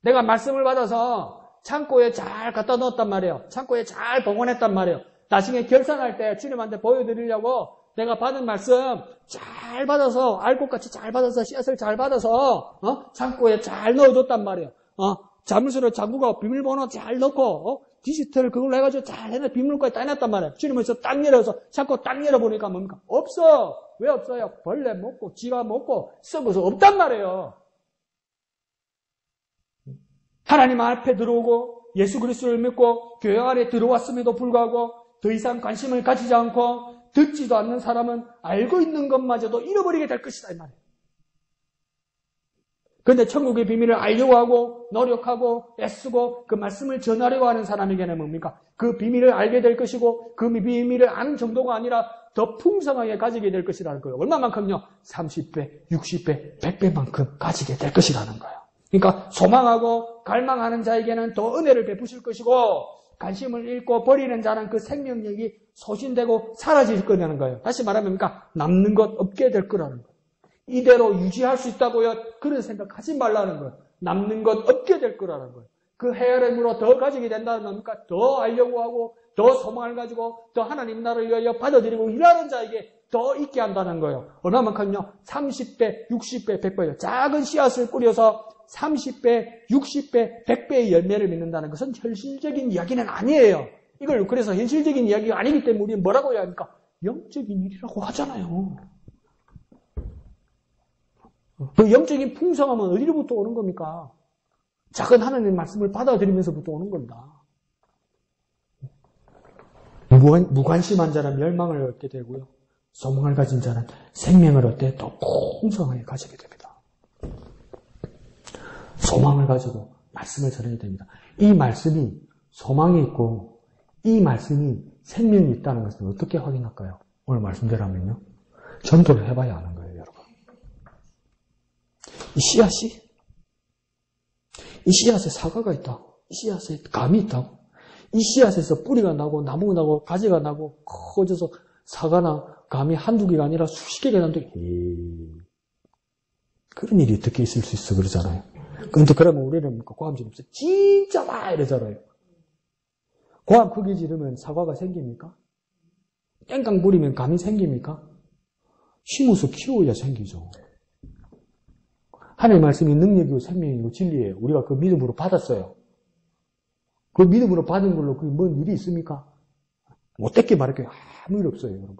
내가 말씀을 받아서 창고에 잘 갖다 넣었단 말이에요. 창고에 잘 보관했단 말이에요. 나중에 결산할 때 주님한테 보여드리려고 내가 받은 말씀 잘 받아서 알곡같이 잘 받아서 씨앗을 잘 받아서 창고에 잘 넣어뒀단 말이에요. 자물쇠로 잠그고 비밀번호 잘 넣고 디지털 그걸로 해가지고 잘 해놔 비밀문까지 다 해놨단 말이에요. 주님은 딱 열어서 창고 딱 열어보니까 뭡니까? 없어. 왜 없어요? 벌레 먹고 쥐가 먹고 썩어서 없단 말이에요. 하나님 앞에 들어오고 예수 그리스도를 믿고 교회 안에 들어왔음에도 불구하고 더 이상 관심을 가지지 않고 듣지도 않는 사람은 알고 있는 것마저도 잃어버리게 될 것이다 이 말이에요. 그런데 천국의 비밀을 알려고 하고 노력하고 애쓰고 그 말씀을 전하려고 하는 사람에게는 뭡니까? 그 비밀을 알게 될 것이고 그 비밀을 아는 정도가 아니라 더 풍성하게 가지게 될 것이라는 거예요. 얼마만큼요? 30배, 60배, 100배만큼 가지게 될 것이라는 거예요. 그러니까 소망하고 갈망하는 자에게는 더 은혜를 베푸실 것이고 관심을 잃고 버리는 자는 그 생명력이 소진되고 사라질 거라는 거예요. 다시 말하면 뭡니까? 남는 것 없게 될 거라는 거예요. 이대로 유지할 수 있다고요? 그런 생각하지 말라는 거예요. 남는 것 없게 될 거라는 거예요. 그 헤아림으로 더 가지게 된다는 겁니까? 더 알려고 하고 더 소망을 가지고 더 하나님 나라를 위하여 받아들이고 일하는 자에게 더 있게 한다는 거예요. 얼마만큼요? 30배, 60배, 100배요. 작은 씨앗을 뿌려서 30배, 60배, 100배의 열매를 맺는다는 것은 현실적인 이야기는 아니에요. 이걸 그래서 현실적인 이야기가 아니기 때문에 우리는 뭐라고 해야 합니까? 영적인 일이라고 하잖아요. 그 영적인 풍성함은 어디로부터 오는 겁니까? 작은 하나님의 말씀을 받아들이면서부터 오는 겁니다. 무관심한 자는 멸망을 얻게 되고요. 소망을 가진 자는 생명을 얻되 더 풍성하게 가지게 됩니다. 소망을 가지고 말씀을 전해야 됩니다. 이 말씀이 소망이 있고 이 말씀이 생명이 있다는 것을 어떻게 확인할까요? 오늘 말씀대로하면요. 전도를 해봐야 아는 거예요, 여러분. 이 씨앗에 사과가 있다고, 이 씨앗에 감이 있다고, 이 씨앗에서 뿌리가 나고 나무가 나고 가지가 나고 커져서 사과나 감이 한두 개가 아니라 수십 개가 나는데 그런 일이 어떻게 있을 수 있어 그러잖아요. 근데 그러면 우리는 고함질 없어 진짜 와 이러잖아요. 고함 크게 지르면 사과가 생깁니까? 땡깡 부리면 감이 생깁니까? 심어서 키워야 생기죠. 하나님의 말씀이 능력이고 생명이고 진리예요. 우리가 그 믿음으로 받았어요. 그 믿음으로 받은 걸로 그게 뭔 일이 있습니까? 못되게 말할게요. 아무 일 없어요, 여러분.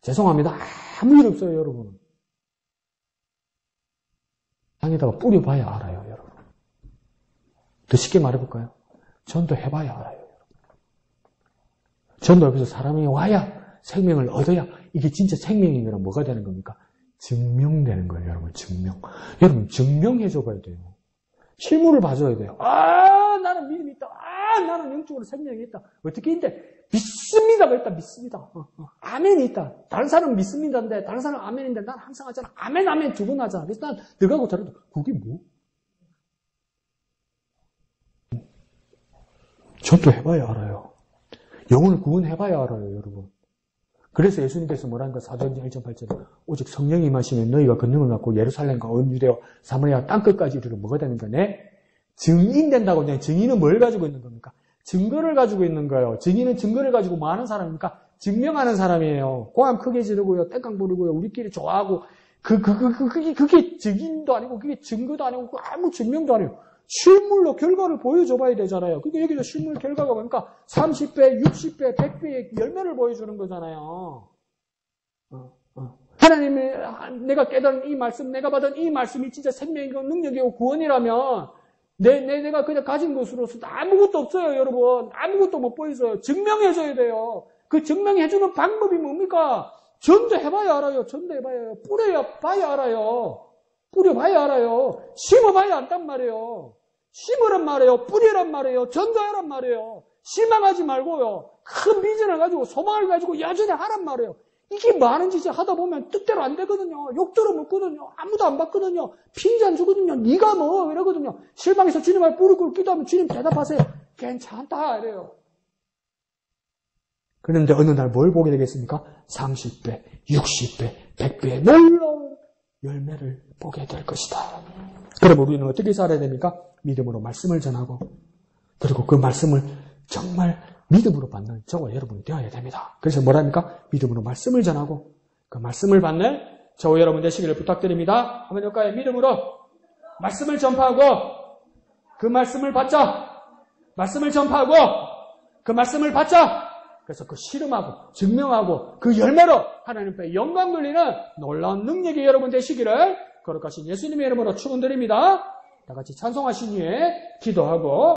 죄송합니다. 아무 일 없어요, 여러분. 땅에다가 뿌려봐야 알아요, 여러분. 더 쉽게 말해볼까요? 전도해봐야 알아요, 여러분. 전도하면서 사람이 와야 생명을 얻어야 이게 진짜 생명인 거랑 뭐가 되는 겁니까? 증명되는 거예요, 여러분. 증명. 여러분, 증명해줘 봐야 돼요. 실물을 봐줘야 돼요. 나는 믿음이 있다. 나는 영적으로 생명이 있다. 어떻게 있는데? 믿습니다가 있다. 믿습니다. 아멘이 있다. 다른 사람은 믿습니다인데 다른 사람은 아멘인데 난 항상 하잖아. 아멘, 아멘 두 번 하잖아. 그래서 난 너하고 다르다. 그게 뭐? 전도해봐야 알아요. 영혼을 구원해봐야 알아요, 여러분. 그래서 예수님께서 뭐라는 거 사도행전 1.8절에 오직 성령이 임하시면 너희가 권능을 갖고 예루살렘과 온 유대와 사마리아 땅끝까지 이르러 뭐가 되는 거네? 증인된다고. 그냥 증인은 뭘 가지고 있는 겁니까? 증거를 가지고 있는 거예요. 증인은 증거를 가지고 뭐 하는 사람입니까? 증명하는 사람이에요. 고함 크게 지르고요. 땡깡 부르고요. 우리끼리 좋아하고 그게 증인도 아니고 그게 증거도 아니고 아무 증명도 아니에요. 실물로 결과를 보여줘 봐야 되잖아요. 그러니까 여기서 실물 결과가 뭡니까? 30배, 60배, 100배의 열매를 보여주는 거잖아요. 하나님이 내가 깨달은 이 말씀, 내가 받은 이 말씀이 진짜 생명이고 능력이고 구원이라면 내가 그냥 가진 것으로서 아무것도 없어요, 여러분. 아무것도 못 보여줘요. 증명해줘야 돼요. 그 증명해주는 방법이 뭡니까? 전도해봐야 알아요. 전도해봐야. 뿌려봐야 알아요. 뿌려봐야 알아요. 심어봐야 안단 말이에요. 심으란 말이에요. 뿌리란 말이에요. 전도하란 말이에요. 실망하지 말고요. 큰 비전을 가지고 소망을 가지고 여전히 하란 말이에요. 이게 많은 짓을 하다 보면 뜻대로 안 되거든요. 욕 들어먹거든요. 아무도 안 받거든요. 핀잔 안 주거든요. 네가 뭐 이러거든요. 실망해서 주님 앞에 무릎 꿇고 기도하면 주님 대답하세요. 괜찮다 이래요. 그런데 어느 날 뭘 보게 되겠습니까? 30배, 60배, 100배의 놀라운 열매를 보게 될 것이다. 그럼 우리는 어떻게 살아야 됩니까? 믿음으로 말씀을 전하고 그리고 그 말씀을 정말 믿음으로 받는 저와 여러분이 되어야 됩니다. 그래서 뭐랍니까? 믿음으로 말씀을 전하고 그 말씀을 받는 저와 여러분 되시기를 부탁드립니다. 한번 여기까지 믿음으로 말씀을 전파하고 그 말씀을 받자. 말씀을 전파하고 그 말씀을 받자. 그래서 그 실험하고 증명하고 그 열매로 하나님 앞에 영광 돌리는 놀라운 능력이 여러분 되시기를 거룩하신 예수님의 이름으로 축원드립니다. 다 같이 찬송하신 후에 기도하고